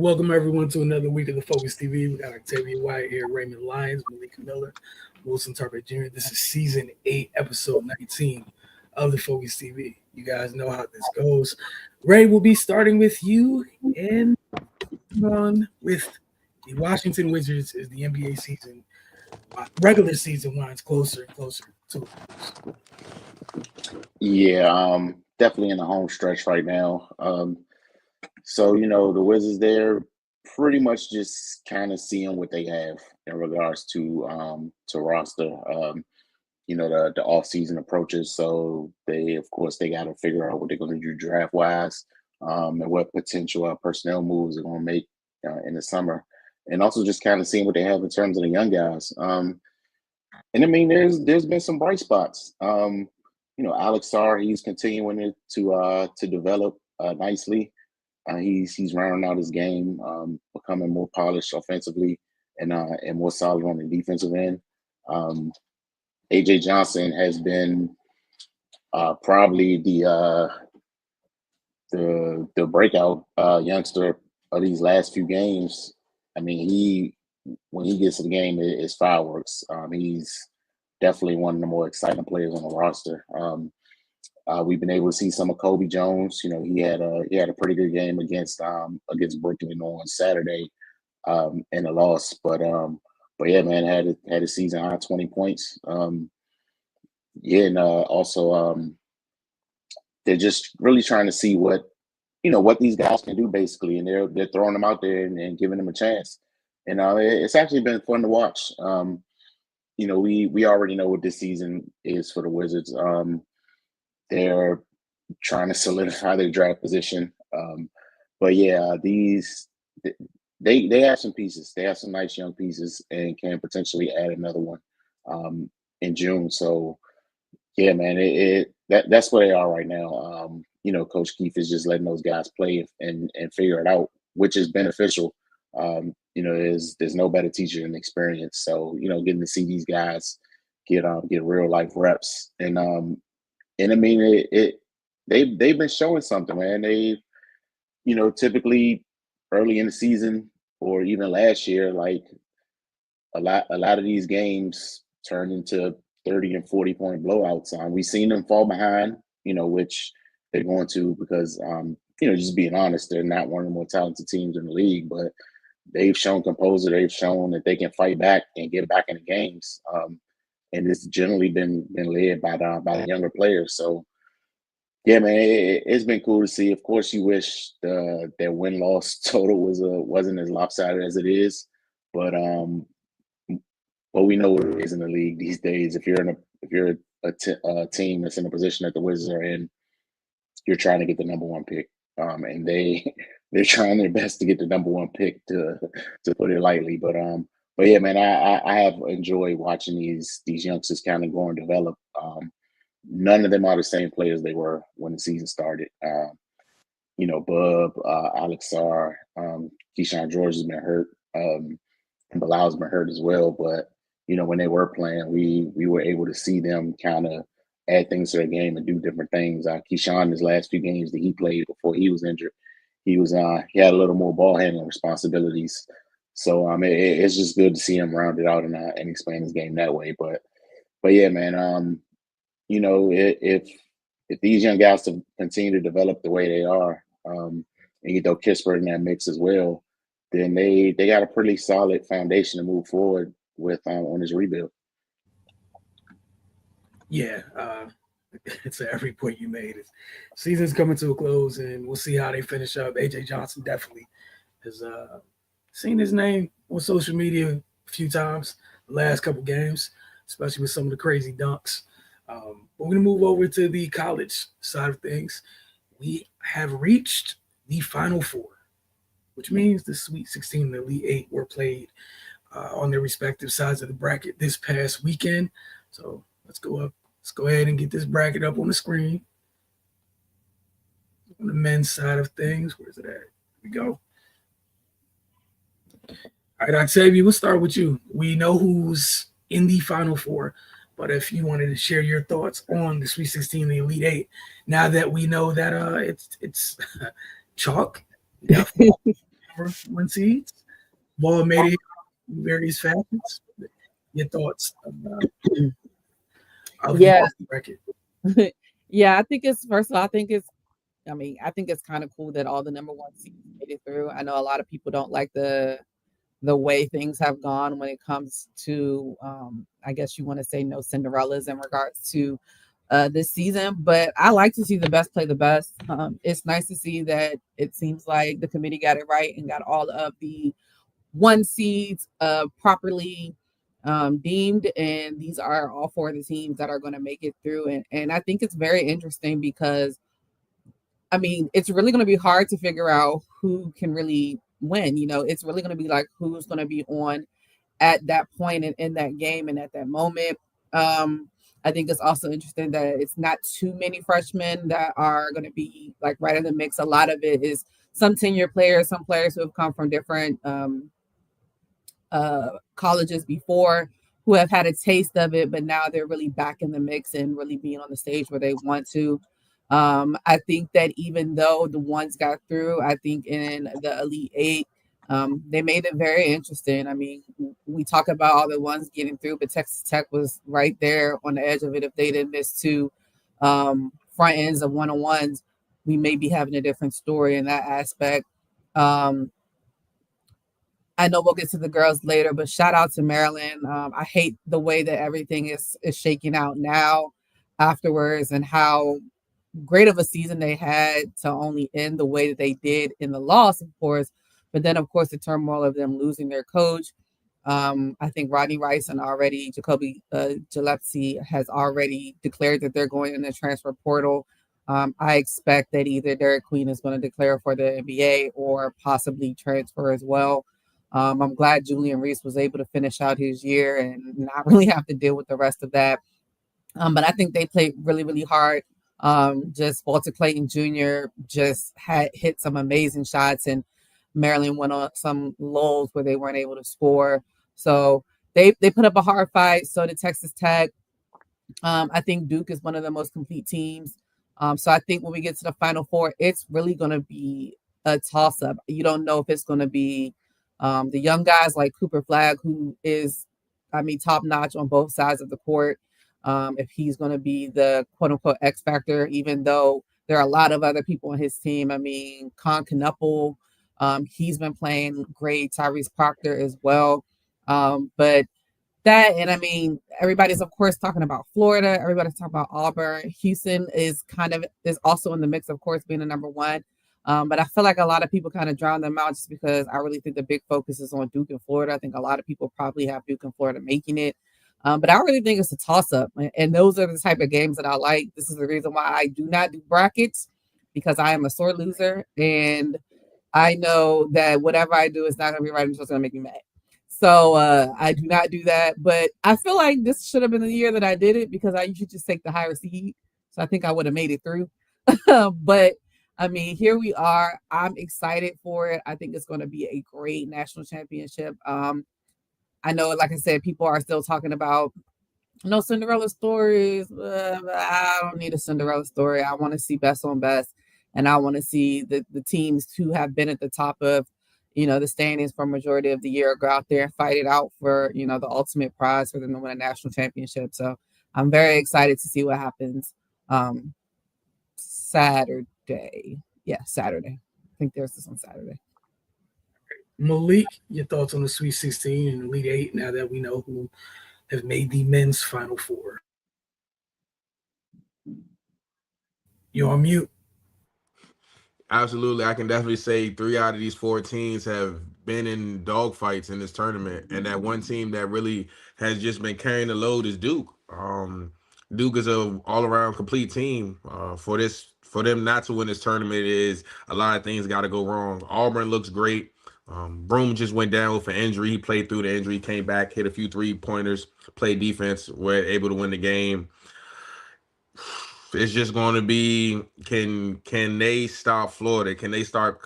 welcome everyone to another week of the Focus TV. We got Octavia White here, Raymond Lyons, Malika Miller, Wilson Tarver Jr. This is season 8, episode 19 of the Focus TV. You guys know how this goes. Ray will be starting with you and on with the Washington Wizards as the NBA season, regular season winds closer and closer to a close. Yeah, definitely in the home stretch right now. So the Wizards, they're pretty much just kind of seeing what they have in regards to roster. The off season approaches. So they, of course, they got to figure out what they're going to do draft wise, and what potential personnel moves they're going to make in the summer, and also just kind of seeing what they have in terms of the young guys. And I mean, there's been some bright spots. Alex Sarr, he's continuing to develop nicely. He's rounding out his game, becoming more polished offensively and more solid on the defensive end. AJ Johnson has been probably the breakout youngster of these last few games. I mean, when he gets to the game, it's fireworks. He's definitely one of the more exciting players on the roster. We've been able to see some of Kobe Jones. He had a pretty good game against Brooklyn on Saturday in a loss. But yeah, man, had a season high 20 points. And also they're just really trying to see what these guys can do basically, and they're throwing them out there and giving them a chance. And it's actually been fun to watch. We already know what this season is for the Wizards. They're trying to solidify their draft position. But yeah, they have some pieces. They have some nice young pieces and can potentially add another one in June. So yeah, man, that's where they are right now. Coach Keefe is just letting those guys play and figure it out, which is beneficial. There's no better teacher than experience. So getting to see these guys get real life reps and I mean they've been showing something, man. They typically early in the season or even last year, like a lot of these games turn into 30 and 40 point blowouts. We've seen them fall behind, which they're going to because just being honest, they're not one of the more talented teams in the league, but they've shown composure. They've shown that they can fight back and get back in the games. And it's generally been led by the younger players. So yeah, man, it's been cool to see. Of course, you wish their win-loss total wasn't as lopsided as it is, but we know what it is in the league these days. If you're a team that's in a position that the Wizards are in, you're trying to get the number one pick, and they're trying their best to get the number one pick, to put it lightly. But yeah, man, I have enjoyed watching these youngsters kind of grow and develop. None of them are the same players they were when the season started. Bub, Alex Sarr, Keyshawn George has been hurt, and Bilal's been hurt as well. But when they were playing, we were able to see them kind of add things to their game and do different things. Keyshawn, his last few games that he played before he was injured, he had a little more ball handling responsibilities. So it's just good to see him rounded out and expand his game that way. But yeah, man, if these young guys continue to develop the way they are, and you throw Kispert in that mix as well, then they got a pretty solid foundation to move forward with on this rebuild. Yeah, it's every point you made. Season's coming to a close, and we'll see how they finish up. AJ Johnson definitely has seen his name on social media a few times the last couple games, especially with some of the crazy dunks. We're going to move over to the college side of things. We have reached the Final Four, which means the Sweet 16 and the Elite 8 were played on their respective sides of the bracket this past weekend. So let's go up. Let's go ahead and get this bracket up on the screen. On the men's side of things, where's it at? Here we go. All right, Octavia, we'll start with you. We know who's in the Final Four, but if you wanted to share your thoughts on the Sweet 16 and the Elite 8, now that we know that it's chalk, over 1 seeds. Ball made it in various facets. Your thoughts of Yeah. the record? Yeah, I think it's first of all, I think it's kind of cool that all the number one seeds made it through. I know a lot of people don't like the way things have gone when it comes to I guess you want to say no Cinderellas in regards to this season, but I like to see the best play the best. It's nice to see that it seems like the committee got it right and got all of the one seeds properly deemed, and these are all four of the teams that are going to make it through. And I think it's very interesting because I mean, it's really going to be hard to figure out who can really win. You know, it's really going to be like who's going to be on at that point in that game and at that moment. I think it's also interesting that it's not too many freshmen that are going to be like right in the mix. A lot of it is some tenure players, some players who have come from different colleges before who have had a taste of it, but now they're really back in the mix and really being on the stage where they want to. I think that even though the ones got through, I think in the Elite Eight, they made it very interesting. I mean, we talk about all the ones getting through, but Texas Tech was right there on the edge of it. If they didn't miss two front ends of one-on-ones, we may be having a different story in that aspect. I know we'll get to the girls later, but shout out to Maryland. I hate the way that everything is shaking out now afterwards and how great of a season they had to only end the way that they did in the loss, of course. But then, of course, the turmoil of them losing their coach. I think Rodney Rice and already Jacoby Gillespie has already declared that they're going in the transfer portal. I expect that either Derek Queen is going to declare for the NBA or possibly transfer as well. I'm glad Julian Reese was able to finish out his year and not really have to deal with the rest of that. But I think they played really, really hard. Just Walter Clayton Jr. just had hit some amazing shots, and Maryland went on some lulls where they weren't able to score. So they put up a hard fight. So did Texas Tech. I think Duke is one of the most complete teams. So I think when we get to the Final Four, it's really going to be a toss-up. You don't know if it's going to be the young guys like Cooper Flagg, who is, I mean, top-notch on both sides of the court. If he's going to be the quote-unquote X factor, even though there are a lot of other people on his team. I mean, Con Knuppel, he's been playing great. Tyrese Proctor as well. But that, and I mean, everybody's of course talking about Florida. Everybody's talking about Auburn. Houston is also in the mix, of course, being the number one. But I feel like a lot of people kind of drown them out just because I really think the big focus is on Duke and Florida. I think a lot of people probably have Duke and Florida making it. But I really think it's a toss-up. And those are the type of games that I like. This is the reason why I do not do brackets, because I am a sore loser. And I know that whatever I do is not going to be right until it's going to make me mad. So I do not do that. But I feel like this should have been the year that I did it because I usually just take the higher seed. So I think I would have made it through. But I mean, here we are. I'm excited for it. I think it's going to be a great national championship. I know, like I said, people are still talking about no Cinderella stories. I don't need a Cinderella story. I want to see best on best. And I want to see the teams who have been at the top of, the standings for majority of the year go out there and fight it out for, the ultimate prize for them to win a national championship. So I'm very excited to see what happens Saturday. Yeah, Saturday. I think there's this on Saturday. Malik, your thoughts on the Sweet 16 and Elite 8 now that we know who have made the men's Final Four? You're on mute. Absolutely. I can definitely say 3 out of these 4 teams have been in dogfights in this tournament. And that one team that really has just been carrying the load is Duke. Duke is a all-around complete team. For them not to win this tournament is a lot of things got to go wrong. Auburn looks great. Broom just went down with an injury. He played through the injury, came back, hit a few 3-pointers, played defense, were able to win the game. It's just going to be can they stop Florida? Can they stop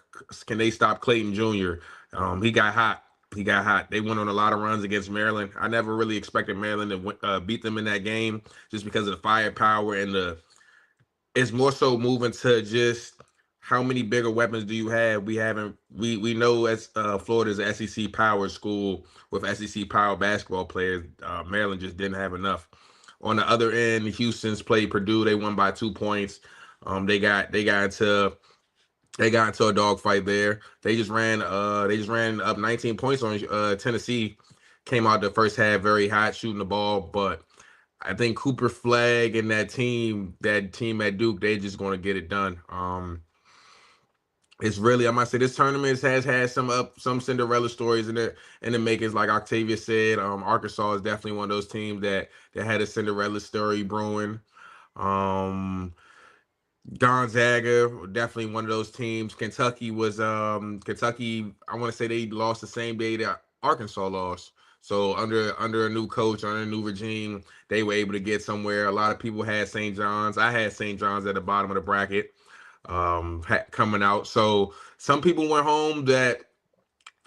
Clayton Jr.? He got hot. They went on a lot of runs against Maryland. I never really expected Maryland to beat them in that game just because of the firepower and it's more so moving to just how many bigger weapons do you have? We know as Florida's a SEC power school with SEC power basketball players. Maryland just didn't have enough. On the other end, Houston's played Purdue. They won by 2 points. They got into a dogfight there. They just ran up 19 points on Tennessee. Came out the first half very hot shooting the ball, but I think Cooper Flag and that team at Duke, they're just going to get it done. It's really, I might say, this tournament has had some Cinderella stories in the makings. Like Octavia said, Arkansas is definitely one of those teams that had a Cinderella story brewing. Gonzaga, definitely one of those teams. Kentucky. I want to say they lost the same day that Arkansas lost. So under a new coach, under a new regime, they were able to get somewhere. A lot of people had St. John's. I had St. John's at the bottom of the bracket coming out. So some people went home that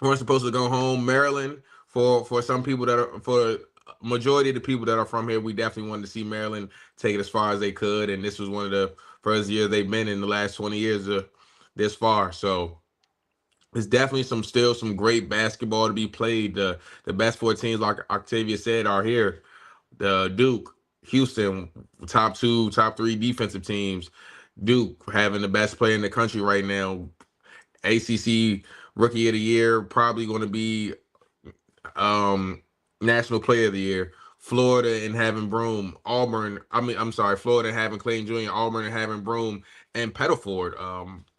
weren't supposed to go home. Maryland, for some people for majority of the people that are from here, we definitely wanted to see Maryland take it as far as they could, and this was one of the first years they've been in the last 20 years this far. So it's definitely still some great basketball to be played. The best 4 teams, like Octavia said, are here. The Duke, Houston, top 3 defensive teams. Duke having the best player in the country right now. ACC Rookie of the Year, probably going to be National Player of the Year. Florida and having Broome, Florida and having Clayton Jr., Auburn and having Broome, and Pettiford.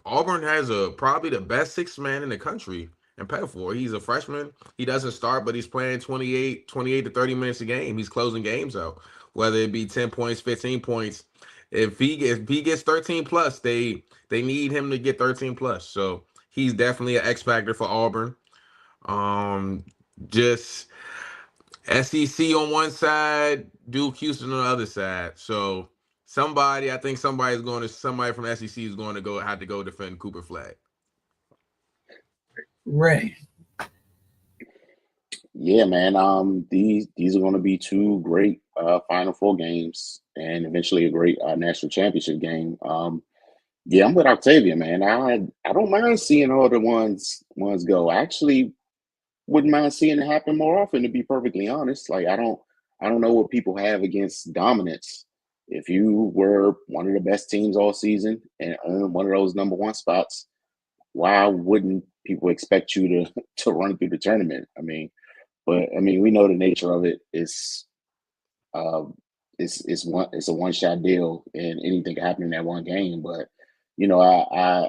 Auburn has probably the best 6th man in the country in Pettiford. He's a freshman. He doesn't start, but he's playing 28 to 30 minutes a game. He's closing games out, whether it be 10 points, 15 points. If he gets 13 plus, they need him to get 13 plus. So he's definitely an X factor for Auburn. Just SEC on one side, Duke, Houston on the other side. So somebody from SEC is going to have to go defend Cooper Flag. Ray. Yeah, man. These are going to be 2 great Final Four games, and eventually a great national championship game. Yeah, I'm with Octavia, man. I don't mind seeing all the ones go. I actually wouldn't mind seeing it happen more often, to be perfectly honest. Like, I don't know what people have against dominance. If you were one of the best teams all season and earned one of those number 1 spots, why wouldn't people expect you to run through the tournament? We know the nature of it is it's a one-shot deal, and anything can happen in that one game. But I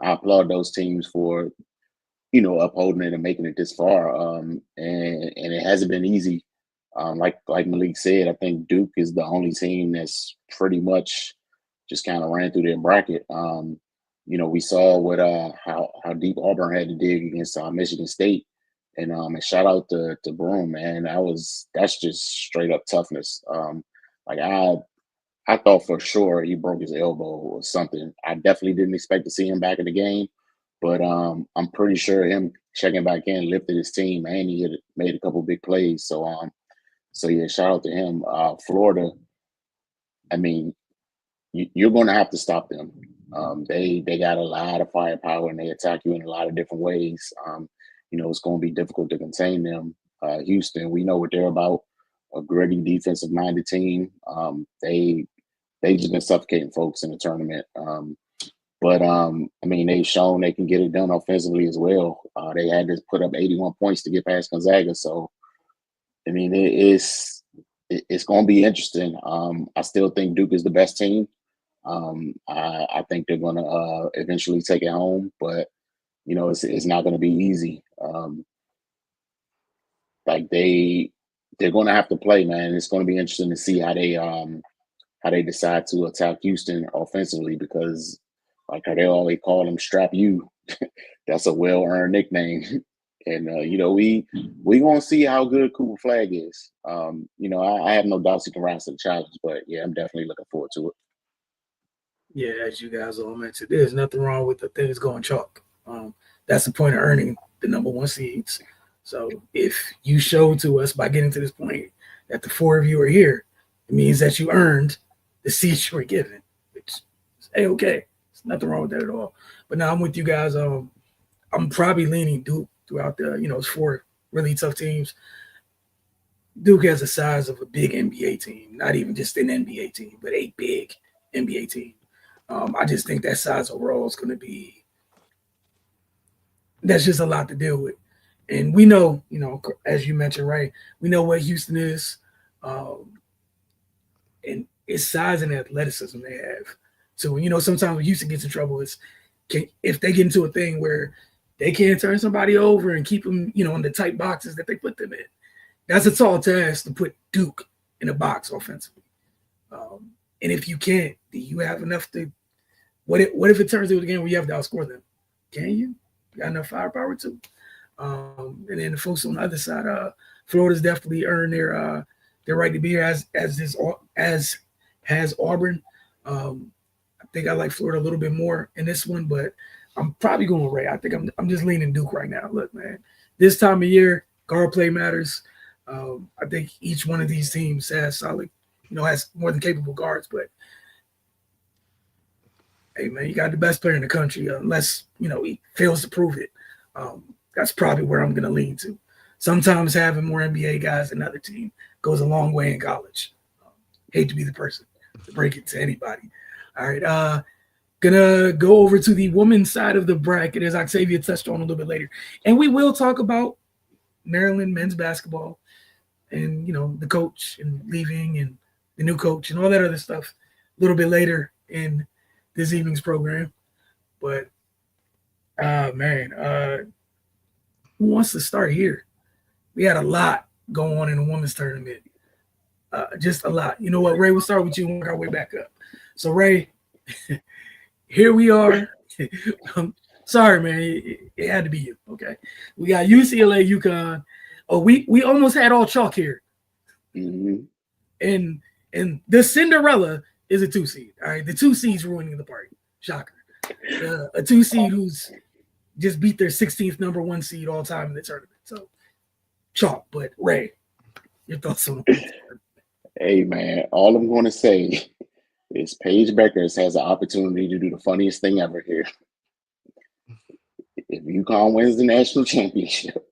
applaud those teams for upholding it and making it this far. And it hasn't been easy. Like Malik said, I think Duke is the only team that's pretty much just kind of ran through their bracket. We saw what how deep Auburn had to dig against Michigan State, and shout out to Broome, man. That's just straight up toughness. I thought for sure he broke his elbow or something. I definitely didn't expect to see him back in the game. But I'm pretty sure him checking back in lifted his team, and he had made a couple big plays. So yeah, shout out to him. Florida, you're going to have to stop them. They got a lot of firepower, and they attack you in a lot of different ways. It's going to be difficult to contain them. Houston, we know what they're about, a gritty defensive-minded team. They just been suffocating folks in the tournament. But they've shown they can get it done offensively as well. They had to put up 81 points to get past Gonzaga. So, it's going to be interesting. I still think Duke is the best team. I think they're going to eventually take it home, but it's not going to be easy. They're going to have to play, man. It's going to be interesting to see how they decide to attack Houston offensively, because like how they always call them Strap U. That's a well-earned nickname. And, we going to see how good Cooper Flag is. I have no doubts he can rise to the challenge, but yeah, I'm definitely looking forward to it. Yeah, as you guys all mentioned, there's nothing wrong with the things going chalk. That's the point of earning the number 1 seeds. So if you show to us by getting to this point that the 4 of you are here, it means that you earned the seeds you were given, which is A-okay. It's Nothing wrong with that at all. But now I'm with you guys. I'm probably leaning Duke throughout it's 4 really tough teams. Duke has the size of a big NBA team, not even just an NBA team, but a big NBA team. I just think that size overall is going to be – that's just a lot to deal with. And we know, as you mentioned, right, we know what Houston is. And it's size and athleticism they have. So, sometimes when Houston gets in trouble, if they get into a thing where they can't turn somebody over and keep them, in the tight boxes that they put them in. That's a tall task to put Duke in a box offensively. And if you can't, do you have enough to – what if it turns into a game where you have to outscore them? Can you? You got enough firepower too? And then the folks on the other side, Florida's definitely earned their right to be here as has Auburn. I think I like Florida a little bit more in this one, but I'm probably going Ray. I think I'm just leaning Duke right now. Look, man, this time of year, guard play matters. I think each one of these teams has solid, has more than capable guards. But hey, man, you got the best player in the country, unless he fails to prove it. That's probably where I'm going to lean to. Sometimes having more NBA guys than another team goes a long way in college. Hate to be the person to break it to anybody. All right, gonna go over to the women's side of the bracket, as Octavia touched on a little bit later, and we will talk about Maryland men's basketball and the coach and leaving and the new coach and all that other stuff a little bit later in this evening's program. But who wants to start here? We had a lot going on in the women's tournament. Just a lot. You know what, Ray? We'll start with you and work our way back up. So, Ray, here we are. Sorry, man. It had to be you. Okay. We got UCLA, UConn. Oh, we almost had all chalk here. Mm-hmm. And the Cinderella is a 2 seed. All right. The 2 seed's ruining the party. Shocker. A 2 seed who's just beat their 16th number 1 seed all time in the tournament. So chalk. But Ray, your thoughts on it? Hey, man, all I'm going to say is Paige Beckers has an opportunity to do the funniest thing ever here. If UConn wins the national championship.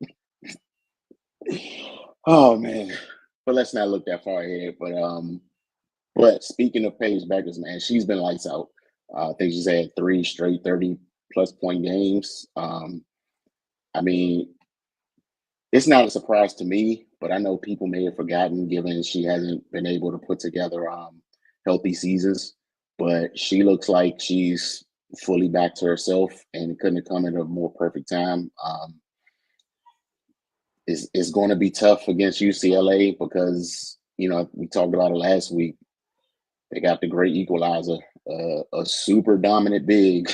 Oh, man. But let's not look that far ahead. But speaking of Paige Beckers, man, she's been lights out. I think she's had 3 straight 30-plus point games. I mean, it's not a surprise to me, but I know people may have forgotten given she hasn't been able to put together healthy seasons. But she looks like she's fully back to herself, and it couldn't have come at a more perfect time. It's going to be tough against UCLA because, we talked about it last week. They got the great equalizer. A super dominant big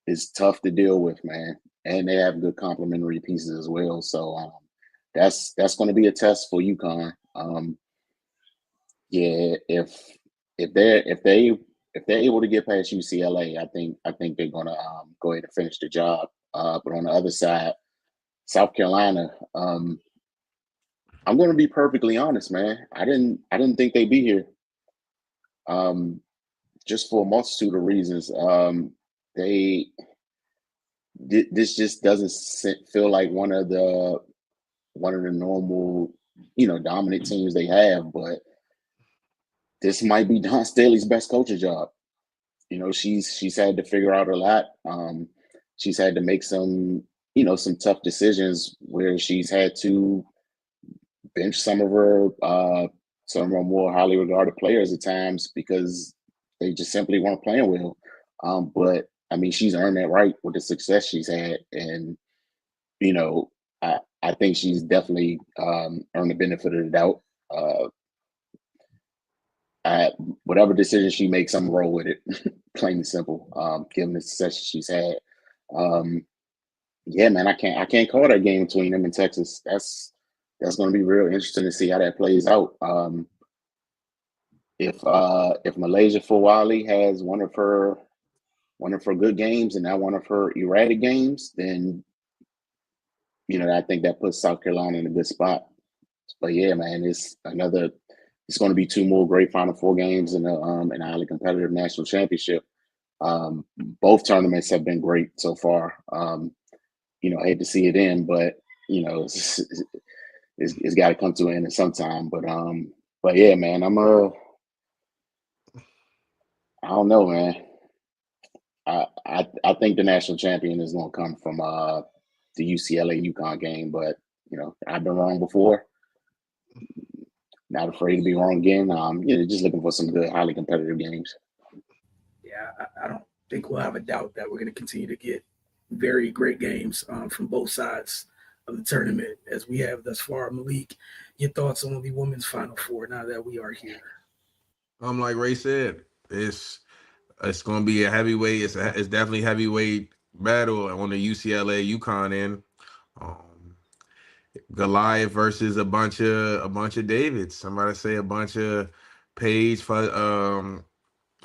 is tough to deal with, man. And they have good complementary pieces as well. So that's going to be a test for UConn. Yeah, if they're able to get past UCLA, I think they're going to go ahead and finish the job. But on the other side, South Carolina, I'm going to be perfectly honest, man. I didn't think they'd be here. Just for a multitude of reasons. This just doesn't feel like one of the normal, dominant teams they have. But this might be Don Staley's best coaching job. She's had to figure out a lot. She's had to make some tough decisions where she's had to bench some of her more highly regarded players at times because they just simply weren't playing well. But I mean, she's earned that right with the success she's had, and I think she's definitely earned the benefit of the doubt. Whatever decision she makes, I'm gonna roll with it, plain and simple. Given the success she's had, yeah, man, I can't call that game between them and Texas. That's going to be real interesting to see how that plays out. If Malaysia Fawali has one of her good games and not one of her erratic games, then I think that puts South Carolina in a good spot. But yeah, man, it's going to be 2 more great Final Four games in a highly competitive national championship. Both tournaments have been great so far. I hate to see it end, but it's got to come to an end at some time. But yeah, man, I don't know, man. I think the national champion is going to come from the UCLA UConn game, but I've been wrong before. Not afraid to be wrong again. Just looking for some good, highly competitive games. Yeah, I don't think we'll have a doubt that we're going to continue to get very great games from both sides of the tournament as we have thus far. Malik, your thoughts on the women's Final Four now that we are here? Like Ray said, it's going to be a heavyweight. It's definitely a heavyweight battle on the UCLA UConn end. Goliath versus a bunch of Davids. Somebody say a bunch of Paige for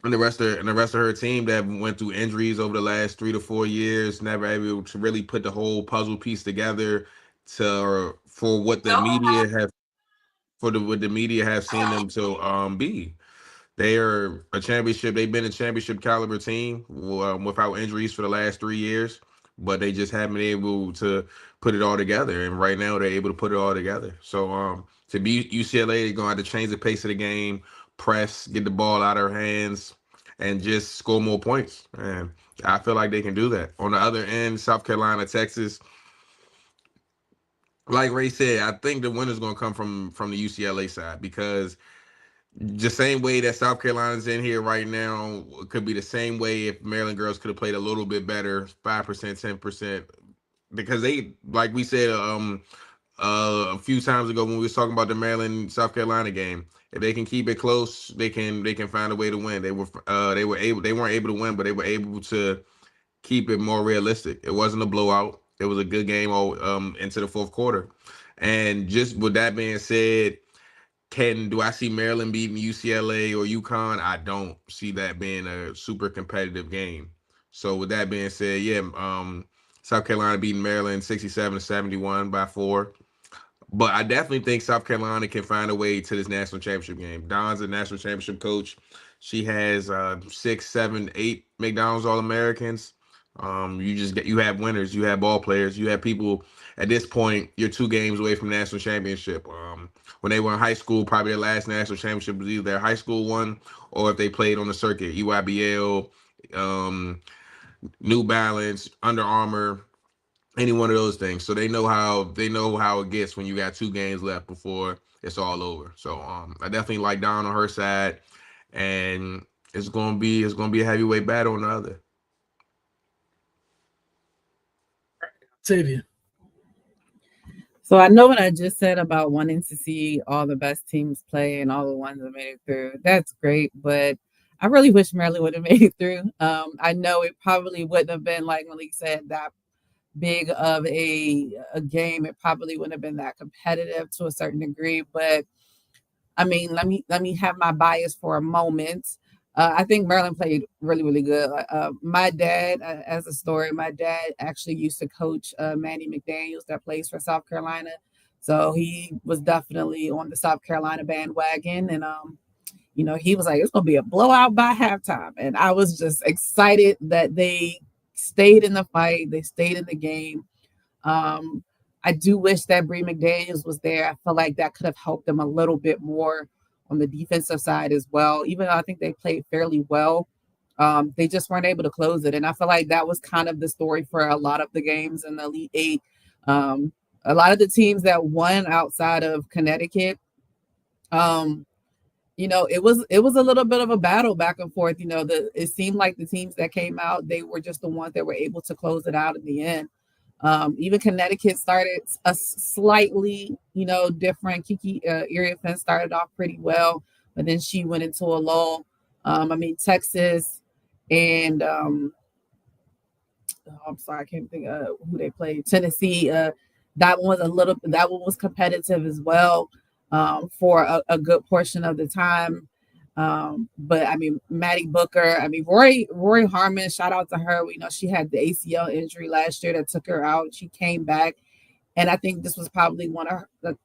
and the rest of her team that went through injuries over the last 3 to 4 years, never able to really put the whole puzzle piece together for what the media have seen them to be. They are a championship. They've been a championship caliber team without injuries for the last 3 years, but they just haven't been able to put it all together. And right now, they're able to put it all together. So to be UCLA, they're going to have to change the pace of the game, press, get the ball out of their hands, and just score more points. And I feel like they can do that. On the other end, South Carolina, Texas, like Ray said, I think the winner's going to come from the UCLA side, because the same way that South Carolina's in here right now could be the same way if Maryland girls could have played a little bit better, 5%, 10%, because they, like we said a few times ago when we was talking about the Maryland South Carolina game, if they can keep it close, they can find a way to win. They weren't able to win, but they were able to keep it more realistic. It wasn't a blowout. It was a good game all into the fourth quarter. And just with that being said, do I see Maryland beating UCLA or UConn? I don't see that being a super competitive game. So with that being said, yeah, South Carolina beating Maryland 67-71 by 4. But I definitely think South Carolina can find a way to this national championship game. Dawn's a national championship coach. She has 6, 7, 8 McDonald's All-Americans. You have winners, you have ball players, you have people. At this point, you're 2 games away from national championship. When they were in high school, probably their last national championship was either their high school one or if they played on the circuit, EYBL, New Balance, Under Armour, any one of those things. So they know how it gets when you got 2 games left before it's all over. So I definitely like Dawn on her side, and it's gonna be a heavyweight battle on the other. Tavia. So I know what I just said about wanting to see all the best teams play and all the ones that made it through. That's great, but I really wish Maryland would have made it through. I know it probably wouldn't have been, like Malik said, that big of a game. It probably wouldn't have been that competitive to a certain degree. But I mean, let me have my bias for a moment. I think Maryland played really, really good. My dad, as a story, my dad actually used to coach Manny McDaniels that plays for South Carolina. So he was definitely on the South Carolina bandwagon. And, he was like, it's going to be a blowout by halftime. And I was just excited that they stayed in the fight. They stayed in the game. I do wish that Bree McDaniels was there. I feel like that could have helped them a little bit more on the defensive side as well. Even though I think they played fairly well, they just weren't able to close it. And I feel like that was kind of the story for a lot of the games in the Elite Eight. A lot of the teams that won outside of Connecticut, it was a little bit of a battle back and forth. It seemed like the teams that came out, they were just the ones that were able to close it out in the end. Even Connecticut started a slightly, different. Kiki Iriafen started off pretty well, but then she went into a lull. Texas and I'm sorry, I can't think of who they played. Tennessee. That one was competitive as well for a good portion of the time. But Maddie Booker, Rory Harmon, shout out to her. We know she had the ACL injury last year that took her out. She came back. And I think this was probably one of her,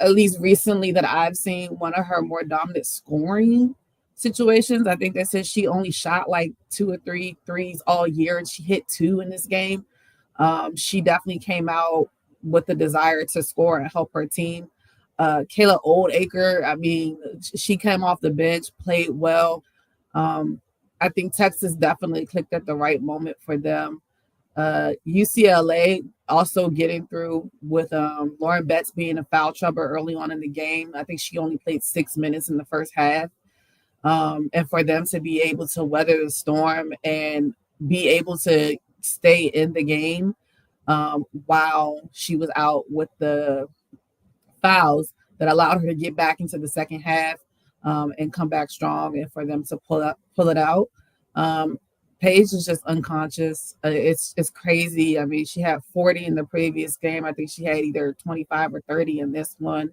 at least recently that I've seen, one of her more dominant scoring situations. I think they said she only shot like 2 or 3 threes all year, and she hit 2 in this game. She definitely came out with the desire to score and help her team. Kayla Oldacre, I mean, she came off the bench, played well. I think Texas definitely clicked at the right moment for them. UCLA also getting through with Lauren Betts being in foul trouble early on in the game. I think she only played 6 minutes in the first half. And for them to be able to weather the storm and be able to stay in the game while she was out with the fouls that allowed her to get back into the second half and come back strong, and for them to pull it out. Paige is just unconscious. It's crazy. I mean, she had 40 in the previous game. I think she had either 25 or 30 in this one.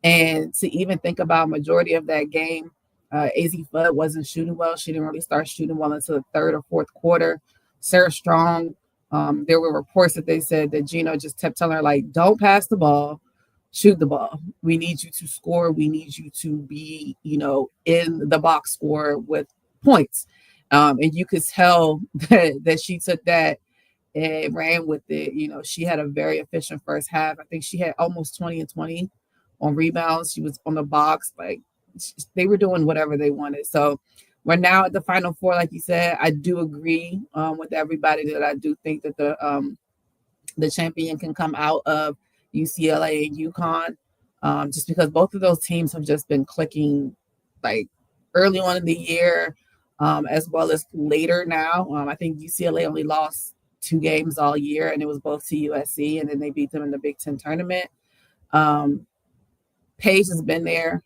And to even think about majority of that game, AZ Fudd wasn't shooting well. She didn't really start shooting well until the third or fourth quarter. Sarah Strong, there were reports that they said that Gino just kept telling her, like, don't pass the ball, shoot the ball. We need you to score. We need you to be, in the box score with points. And you could tell that she took that and ran with it. She had a very efficient first half. I think she had almost 20 and 20 on rebounds. She was on the box. Like, they were doing whatever they wanted. So we're now at the Final Four, like you said. I do agree with everybody that I do think that the champion can come out of UCLA and UConn, just because both of those teams have just been clicking, like, early on in the year, as well as later now. I think UCLA only lost 2 games all year, and it was both to USC, and then they beat them in the Big Ten tournament. Paige has been there,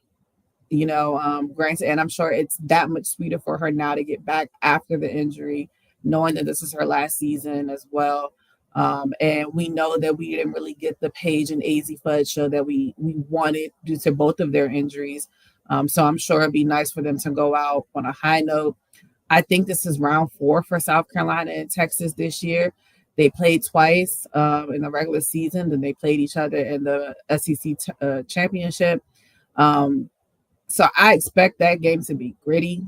granted, and I'm sure it's that much sweeter for her now to get back after the injury, knowing that this is her last season as well. And we know that we didn't really get the Paige and AZ Fudd show that we wanted due to both of their injuries. So I'm sure it'd be nice for them to go out on a high note. I think this is round 4 for South Carolina and Texas this year. They played twice in the regular season, then they played each other in the SEC championship. So I expect that game to be gritty.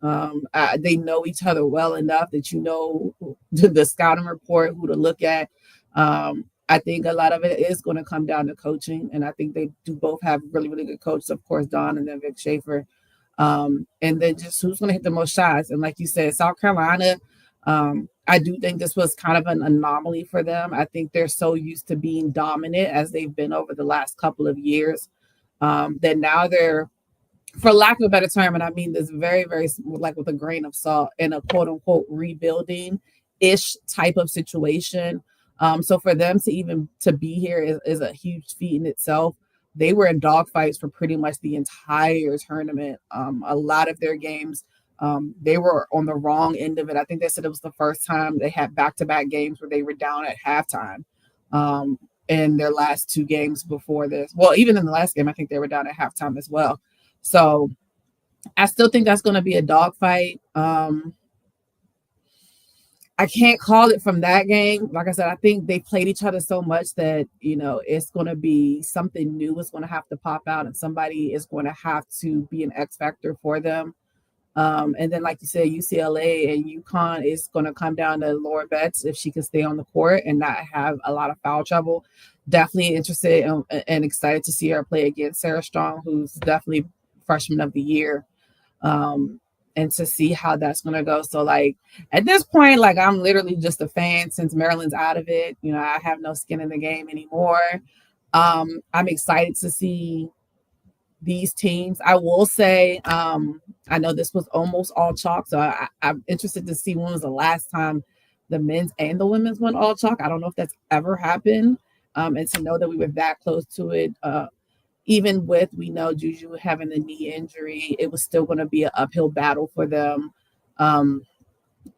They know each other well enough that the scouting report, who to look at. I think a lot of it is going to come down to coaching, and I think they do both have really, really good coaches, of course, Dawn and then Vic Schaefer. And then just who's going to hit the most shots. And like you said, South Carolina, I do think this was kind of an anomaly for them. I think they're so used to being dominant as they've been over the last couple of years that now they're, for lack of a better term, and I mean this very, very, like, with a grain of salt, in a quote unquote rebuilding-ish type of situation. So for them to be here is a huge feat in itself. They were in dogfights for pretty much the entire tournament. A lot of their games, they were on the wrong end of it. I think they said it was the first time they had back-to-back games where they were down at halftime in their last 2 games before this. Well, even in the last game, I think they were down at halftime as well. So I still think that's going to be a dogfight. I can't call it from that game. Like I said, I think they played each other so much that, it's going to be something new is going to have to pop out, and somebody is going to have to be an X factor for them. And then, like you said, UCLA and UConn is going to come down to Lauren Betts if she can stay on the court and not have a lot of foul trouble. Definitely interested and excited to see her play against Sarah Strong, who's definitely freshman of the year. And to see how that's going to go. So, like, at this point, like, I'm literally just a fan since Maryland's out of it. I have no skin in the game anymore. I'm excited to see these teams. I will say, I know this was almost all chalk, so I'm interested to see when was the last time the men's and the women's went all chalk. I don't know if that's ever happened. And to know that we were that close to it, even with, we know, Juju having a knee injury, it was still going to be an uphill battle for them.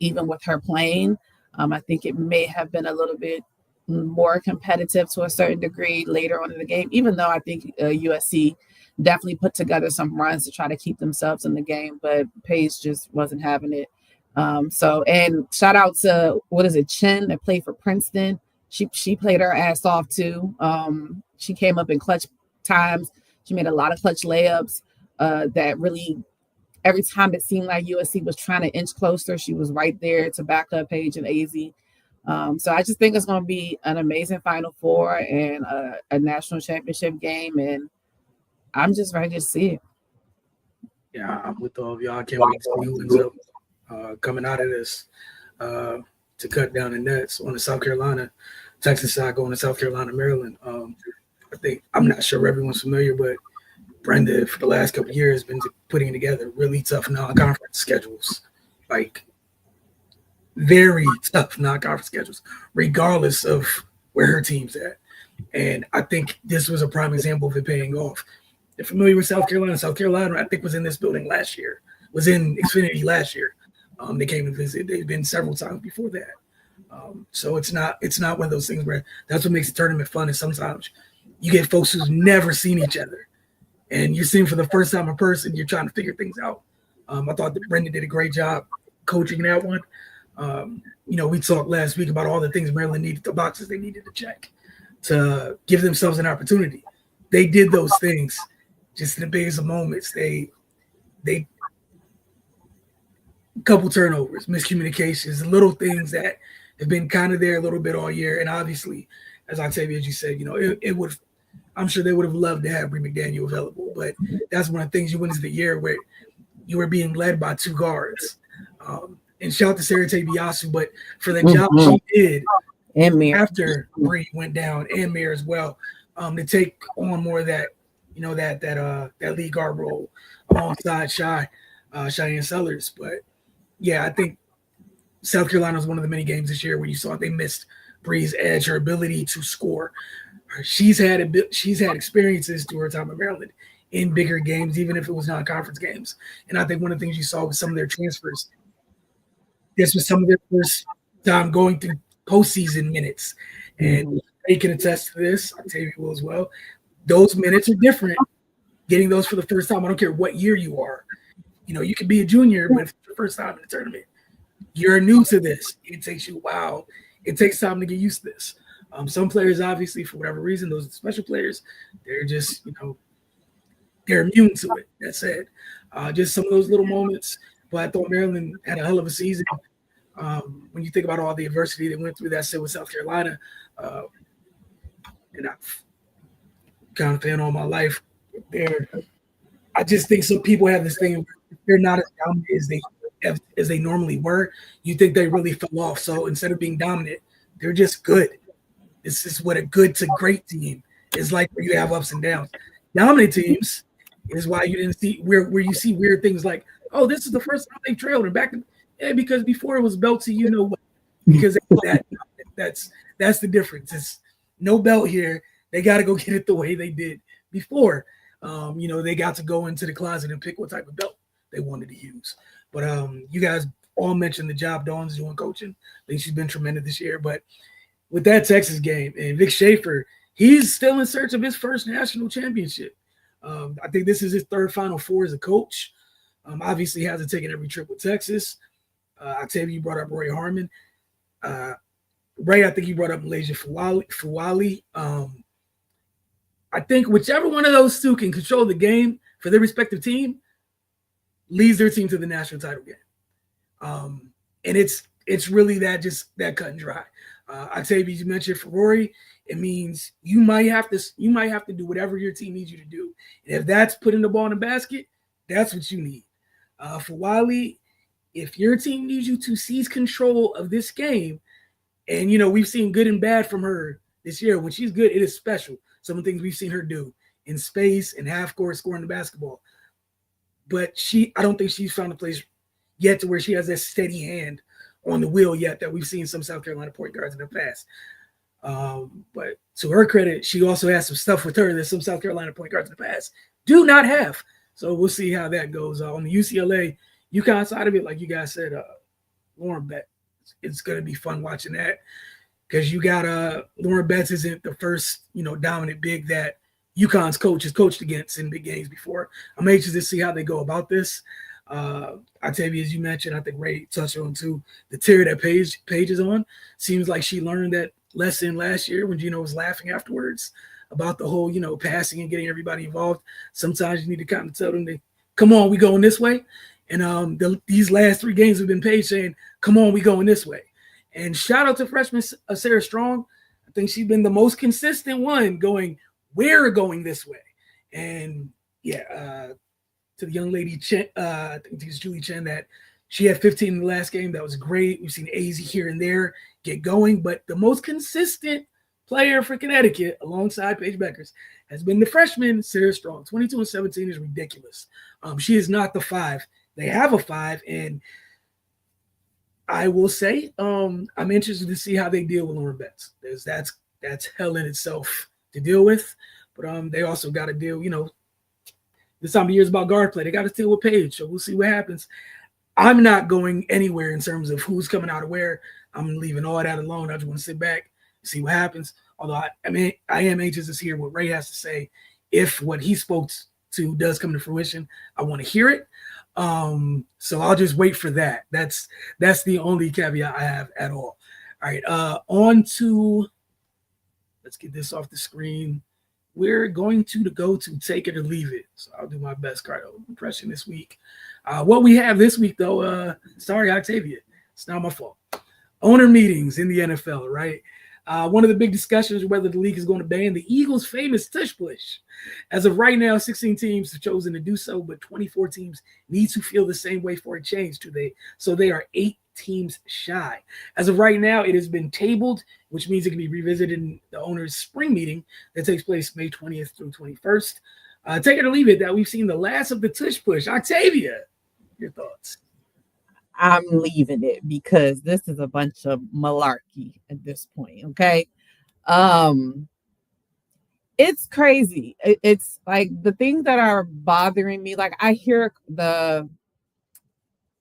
Even with her playing, I think it may have been a little bit more competitive to a certain degree later on in the game, even though I think USC definitely put together some runs to try to keep themselves in the game, but Paige just wasn't having it. And shout out to, Chen, that played for Princeton. She played her ass off too. She came up in clutch times. She made a lot of clutch layups that really every time it seemed like USC was trying to inch closer, she was right there to back up Paige and AZ. So I just think it's going to be an amazing Final Four and a national championship game, and I'm just ready to see it. Yeah, I'm with all of y'all. I can't wait to see who ends up coming out of this to cut down the nets on the South Carolina, Texas side, going to South Carolina, Maryland. I think, I'm not sure everyone's familiar, but Brenda, for the last couple of years, has been putting together really tough non-conference schedules, like very tough non-conference schedules, regardless of where her team's at. And I think this was a prime example of it paying off. You're familiar with South Carolina. South Carolina, I think, was in this building last year, was in Xfinity last year. They came and visited. They've been several times before that. So it's not one of those things where that's what makes the tournament fun. Is sometimes you get folks who've never seen each other, and you're seeing for the first time in person. You're trying to figure things out. I thought that Brendan did a great job coaching that one. We talked last week about all the things Maryland needed, the boxes they needed to check to give themselves an opportunity. They did those things just in the biggest of moments. They couple turnovers, miscommunications, little things that have been kind of there a little bit all year. And obviously, as Octavia, as you said, it would. I'm sure they would have loved to have Bree McDaniel available, but that's one of the things you went into the year where you were being led by two guards. And shout out to Sarah Tabiasu, but for the job she did And Mir. after Bree went down, and Mir as well, to take on more of that, that lead guard role alongside Cheyenne Sellers. But yeah, I think South Carolina was one of the many games this year where you saw they missed Bree's edge, her ability to score. She's had experiences through her time at Maryland in bigger games, even if it was non-conference games. And I think one of the things you saw with some of their transfers, this was some of their first time going through postseason minutes. And they can attest to this. Octavia will as well. Those minutes are different. Getting those for the first time, I don't care what year you are. You can be a junior, but if it's your first time in the tournament, you're new to this. It takes you a while. It takes time to get used to this. Some players, obviously, for whatever reason, those special players, they're just, they're immune to it. That's it. Just some of those little moments. But I thought Maryland had a hell of a season. When you think about all the adversity they went through, that said with South Carolina, and I've kind of fan all my life there. I just think some people have this thing, they're not as dominant as they normally were. You think they really fell off. So instead of being dominant, they're just good. This is what a good to great team is like, where you have ups and downs. Dominant teams is why you didn't see where you see weird things like, oh, this is the first time they trailed and back. Because before it was belty, what? Because that's the difference. It's no belt here. They got to go get it the way they did before. They got to go into the closet and pick what type of belt they wanted to use. But you guys all mentioned the job Dawn's doing coaching. I think she's been tremendous this year. But with that Texas game and Vic Schaefer, he's still in search of his first national championship. I think this is his third Final Four as a coach. Obviously, he hasn't taken every trip with Texas. Octavia, you brought up Roy Harmon. Ray, I think you brought up Malaysia Fuwali. I think whichever one of those two can control the game for their respective team leads their team to the national title game. And it's really that cut and dry. Octavia, you mentioned for Rory, it means you might have to do whatever your team needs you to do. And if that's putting the ball in the basket, that's what you need. For Wiley, if your team needs you to seize control of this game, and we've seen good and bad from her this year. When she's good, it is special. Some of the things we've seen her do in space and half court scoring the basketball. But I don't think she's found a place yet to where she has that steady hand on the wheel yet that we've seen some South Carolina point guards in the past. But to her credit, she also has some stuff with her that some South Carolina point guards in the past do not have. So we'll see how that goes. On the UCLA, UConn side of it, like you guys said, Lauren Betts, it's going to be fun watching that, because you got Lauren Betts isn't the first, dominant big that UConn's coach has coached against in big games before. I'm anxious to see how they go about this. Octavia, as you mentioned, I think Ray touched on too, the tier that Paige is on. Seems like she learned that lesson last year when Gino was laughing afterwards about the whole, passing and getting everybody involved. Sometimes you need to kind of tell them, come on, we going this way. And these last 3 games have been paid saying, come on, we going this way. And shout out to freshman Sarah Strong. I think she's been the most consistent one going, we're going this way. And yeah, to the young lady, I think it's Julie Chen, that she had 15 in the last game. That was great. We've seen AZ here and there get going, but the most consistent player for Connecticut alongside Paige Beckers has been the freshman, Sarah Strong. 22 and 17 is ridiculous. She is not the 5. They have a 5, and I will say I'm interested to see how they deal with Lauren Betts. That's hell in itself to deal with, but they also got to deal, this time of year is about guard play. They got to deal with Paige, so we'll see what happens. I'm not going anywhere in terms of who's coming out of where. I'm leaving all that alone. I just want to sit back and see what happens. Although I am anxious to hear what Ray has to say. If what he spoke to does come to fruition, I want to hear it. So I'll just wait for that. That's the only caveat I have at all. All right, on to, let's get this off the screen. We're going to go to Take It or Leave It. So I'll do my best Cardo impression this week. What we have this week, though, sorry, Octavia, it's not my fault. Owner meetings in the NFL, right? One of the big discussions is whether the league is going to ban the Eagles' famous tush push. As of right now, 16 teams have chosen to do so, but 24 teams need to feel the same way for a change today. So they are 8 teams shy. As of right now, it has been tabled, which means it can be revisited in the owner's spring meeting that takes place May 20th through 21st. Take it or leave it that we've seen the last of the tush push. Octavia, your thoughts? I'm leaving it because this is a bunch of malarkey at this point. Okay. It's crazy. It's like the things that are bothering me. Like I hear the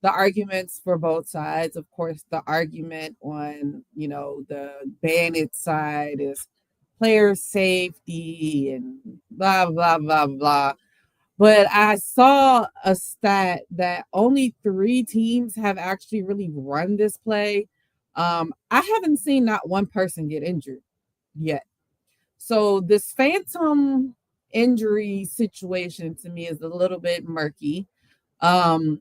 arguments for both sides. Of course, the argument on, the Bandit side is player safety and blah, blah, blah, blah. But I saw a stat that only 3 teams have actually really run this play. I haven't seen not one person get injured yet. So this phantom injury situation to me is a little bit murky. It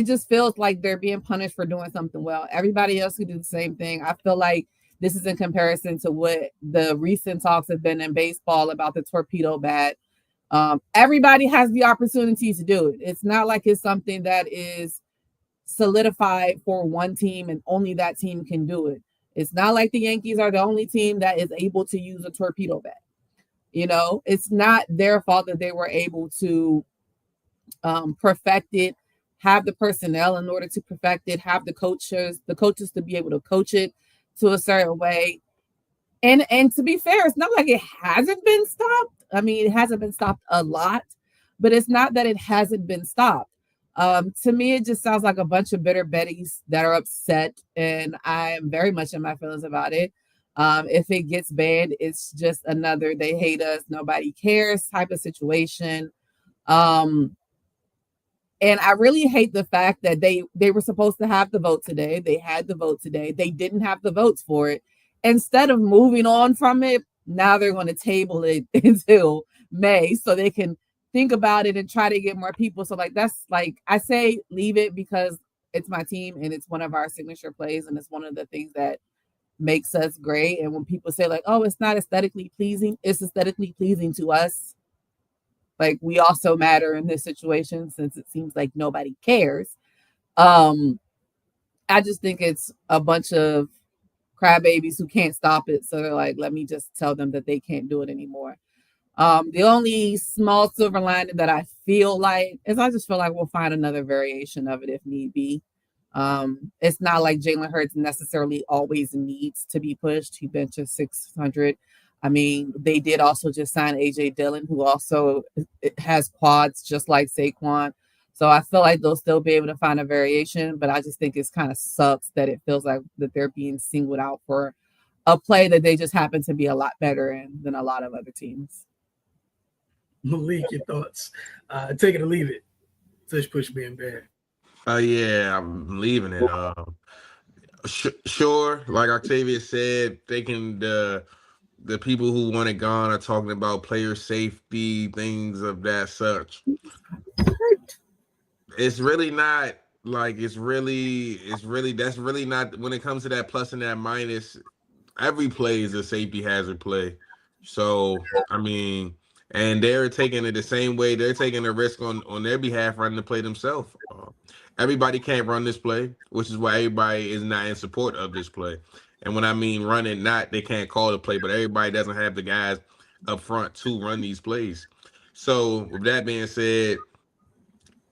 just feels like they're being punished for doing something well. Everybody else could do the same thing. I feel like this is in comparison to what the recent talks have been in baseball about the torpedo bat. Everybody has the opportunity to do it. It's not like it's something that is solidified for one team and only that team can do it. It's not like the Yankees are the only team that is able to use a torpedo bat. It's not their fault that they were able to perfect it, have the personnel in order to perfect it, have the coaches to be able to coach it to a certain way. And to be fair, it's not like it hasn't been stopped. I mean, it hasn't been stopped a lot, but it's not that it hasn't been stopped. To me, it just sounds like a bunch of bitter Bettys that are upset, and I am very much in my feelings about it. If it gets banned, it's just another they hate us, nobody cares type of situation. And I really hate the fact that they were supposed to have the vote today. They had the vote today. They didn't have the votes for it. Instead of moving on from it, now they're going to table it until May so they can think about it and try to get more people. So that's I say leave it because it's my team and it's one of our signature plays and it's one of the things that makes us great. And when people say oh, it's not aesthetically pleasing, it's aesthetically pleasing to us. We also matter in this situation since it seems like nobody cares. I just think it's a bunch of crybabies who can't stop it. So they're let me just tell them that they can't do it anymore. The only small silver lining that I feel is I just feel like we'll find another variation of it if need be. It's not like Jalen Hurts necessarily always needs to be pushed. He benches 600. I mean, they did also just sign AJ Dillon, who also has quads just like Saquon. So I feel like they'll still be able to find a variation, but I just think it's kind of sucks that it feels like that they're being singled out for a play that they just happen to be a lot better in than a lot of other teams. Malik, your thoughts? Take it or leave it. Tush push being bad. Yeah, I'm leaving it. Sure, like Octavia said, they can. The people who want it gone are talking about player safety, things of that such. It's really not like that's really not when it comes to that plus and that minus. Every play is a safety hazard play. So I mean, and they're taking it the same way. They're taking a risk on their behalf, running the play themselves. Everybody can't run this play, which is why everybody is not in support of this play. And when I mean running, not they can't call the play, but everybody doesn't have the guys up front to run these plays. So with that being said,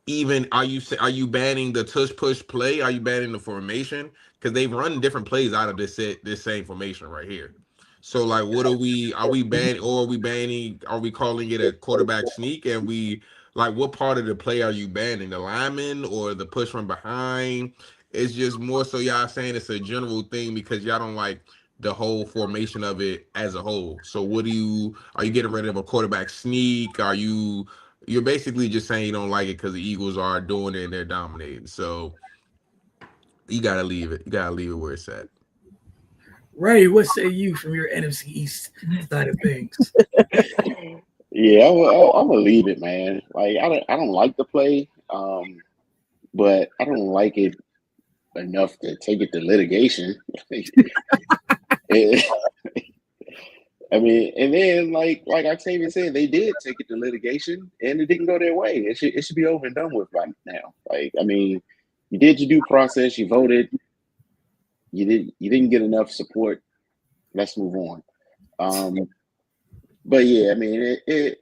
even are you banning the tush push play? Are you banning the formation? Because they've run different plays out of this same formation right here. So like, what are we banning, or are we calling it a quarterback sneak? And what part of the play are you banning? The lineman or the push from behind? It's just more so y'all saying it's a general thing because y'all don't like the whole formation of it as a whole. So are you getting rid of a quarterback sneak? You're basically just saying you don't like it because the Eagles are doing it and they're dominating. So you gotta leave it. You gotta leave it where it's at. Ray, what say you from your NFC East side of things? Yeah, I'm gonna leave it, man. Like I don't like the play, but I don't like it enough to take it to litigation. I mean, and then like Octavian said, they did take it to litigation, and it didn't go their way. It should be over and done with by now. Like, I mean, you did your due process, you voted, you didn't get enough support. Let's move on. But yeah, I mean, it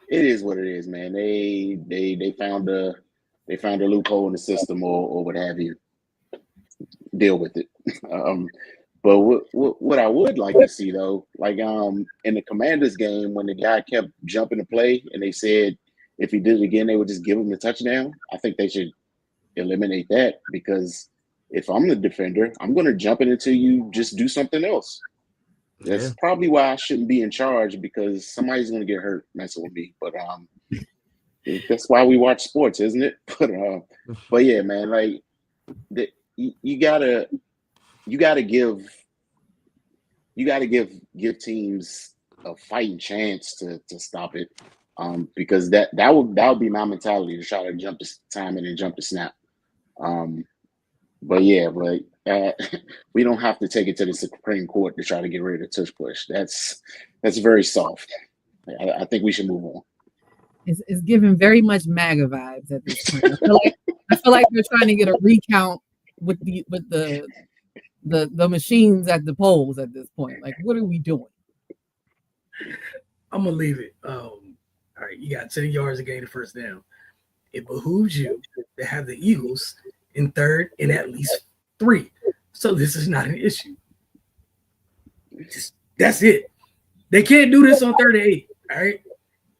is what it is, man. They found a loophole in the system or what have you. Deal with it. But what I would like to see though, like in the Commanders game when the guy kept jumping to play and they said if he did it again they would just give him the touchdown. I think they should eliminate that because if I'm the defender, I'm going to jump it until you just do something else. That's probably why I shouldn't be in charge because somebody's going to get hurt messing with me. But that's why we watch sports, isn't it? But yeah, man, like you gotta give teams a fighting chance to stop it, because that would be my mentality to try to jump the timing and jump the snap. But we don't have to take it to the Supreme Court to try to get rid of tush push. That's very soft. I think we should move on. It's giving very much MAGA vibes at this point. I feel like they're trying to get a recount with the machines at the polls at this point. Like, what are we doing? I'm gonna leave it. All right, you got 10 yards to gain the first down. It behooves you to have the Eagles in third and at least 3. So this is not an issue. That's it. They can't do this on 3rd and 8. All right,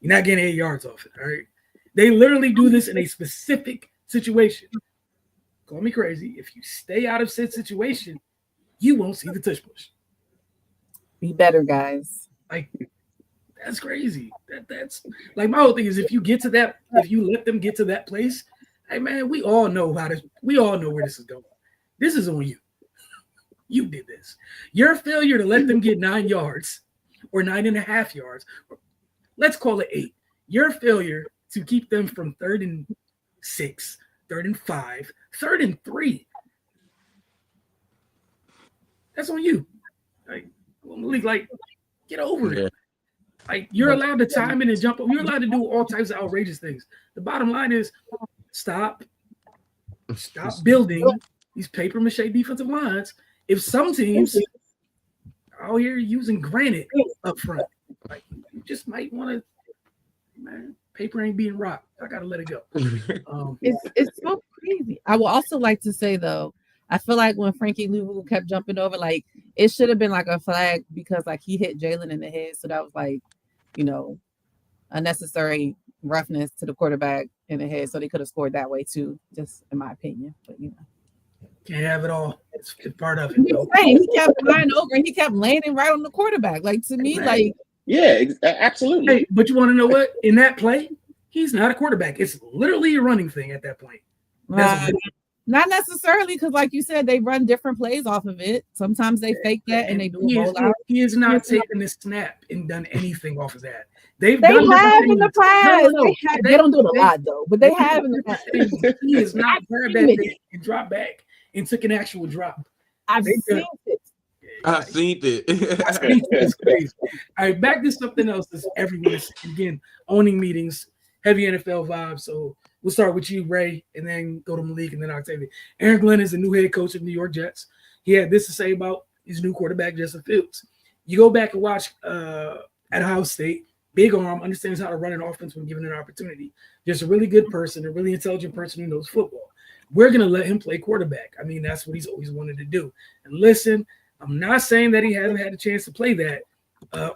you're not getting 8 yards off it. All right, they literally do this in a specific situation. Call me crazy. If you stay out of said situation, you won't see the tush push. Be better, guys. Like, that's crazy. That's like my whole thing is if you let them get to that place, hey man, we all know where this is going. This is on you. You did this. Your failure to let them get 9 yards or 9.5 yards, or let's call it 8. Your failure to keep them from 3rd and 6, 3rd and 5, 3rd and 3. That's on you. Like, get over it. Like, you're allowed to time it and jump up. You're allowed to do all types of outrageous things. The bottom line is stop building these paper mache defensive lines. If some teams out here using granite up front, like, you just might want to, man, paper ain't being rock. I got to let it go. It's so crazy. I would also like to say, though, I feel like when Frankie Louisville kept jumping over, like, it should have been like a flag because, like, he hit Jalen in the head. So that was like, unnecessary roughness to the quarterback in the head. So they could have scored that way, too, just in my opinion. But, Can't have it all. It's part of it. He kept flying over and he kept landing right on the quarterback. Like, to me, like. Yeah, absolutely. Hey, but you want to know what? In that play, he's not a quarterback. It's literally a running thing at that point. Not necessarily, because like you said, they run different plays off of it. Sometimes they fake that and they do a rollout. He has not taken the snap and done anything off of that. They've They done have different in the things. past. No. They don't do it a They- lot though, but they have in the past. He has not grabbed that thing and dropped back and took an actual drop. I've They seen done- it. I've seen it. It's crazy. All right, back to something else that's everyone is again owning meetings, heavy NFL vibes. So we'll start with you, Ray, and then go to Malik and then Octavia. Aaron Glenn is the new head coach of the New York Jets. He had this to say about his new quarterback, Justin Fields. You go back and watch at Ohio State, big arm, understands how to run an offense when given an opportunity. Just a really good person, a really intelligent person who knows football. We're going to let him play quarterback. I mean, that's what he's always wanted to do. And listen, I'm not saying that he hasn't had a chance to play that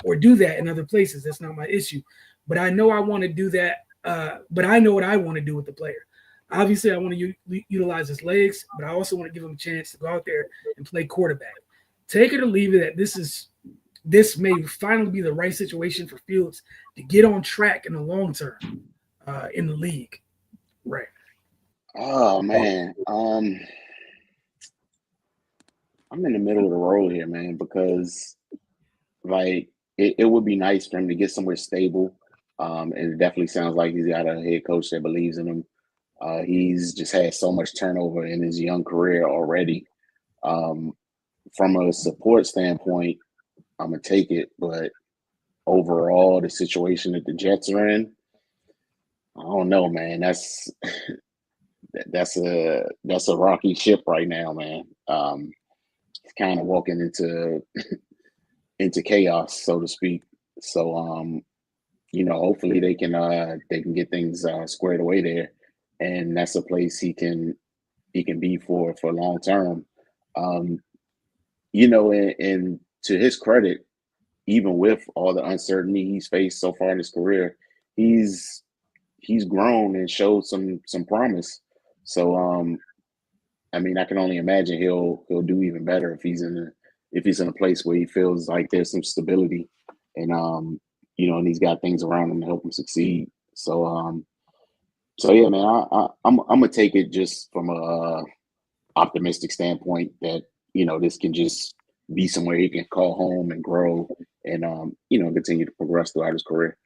or do that in other places. That's not my issue. But I know I want to do that. But I know what I want to do with the player. Obviously, I want to utilize his legs, but I also want to give him a chance to go out there and play quarterback. Take it or leave it that this may finally be the right situation for Fields to get on track in the long term in the league. Right. Oh man, I'm in the middle of the road here, man, because like it would be nice for him to get somewhere stable. And it definitely sounds like he's got a head coach that believes in him. He's just had so much turnover in his young career already. From a support standpoint, I'm gonna take it, but overall, the situation that the Jets are in, I don't know, man. That's a rocky ship right now, man. It's kind of walking into chaos, so to speak. So, hopefully they can get things squared away there, and that's a place he can be for long term. And to his credit, even with all the uncertainty he's faced so far in his career, he's grown and showed some promise. So I mean, I can only imagine he'll do even better if he's in a place where he feels like there's some stability and and he's got things around him to help him succeed. So yeah, man, I'm gonna take it just from a optimistic standpoint that this can just be somewhere he can call home and grow and continue to progress throughout his career.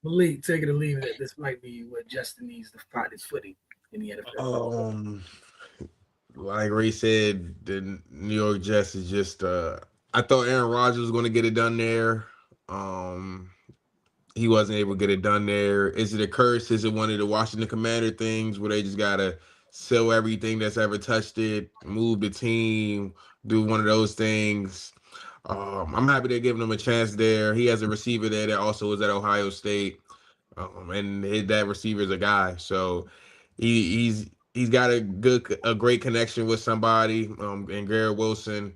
Malik, take it or leave it that this might be what Justin needs to find his footing in the NFL. Like Ray said, the New York Jets is just I thought Aaron Rodgers was going to get it done there. He wasn't able to get it done there. Is it a curse? Is it one of the Washington Commander things where they just gotta sell everything that's ever touched it, move the team, do one of those things? I'm happy they're giving him a chance there. He has a receiver there that also was at Ohio State, and that receiver is a guy. So he's got a great connection with somebody, and Garrett Wilson.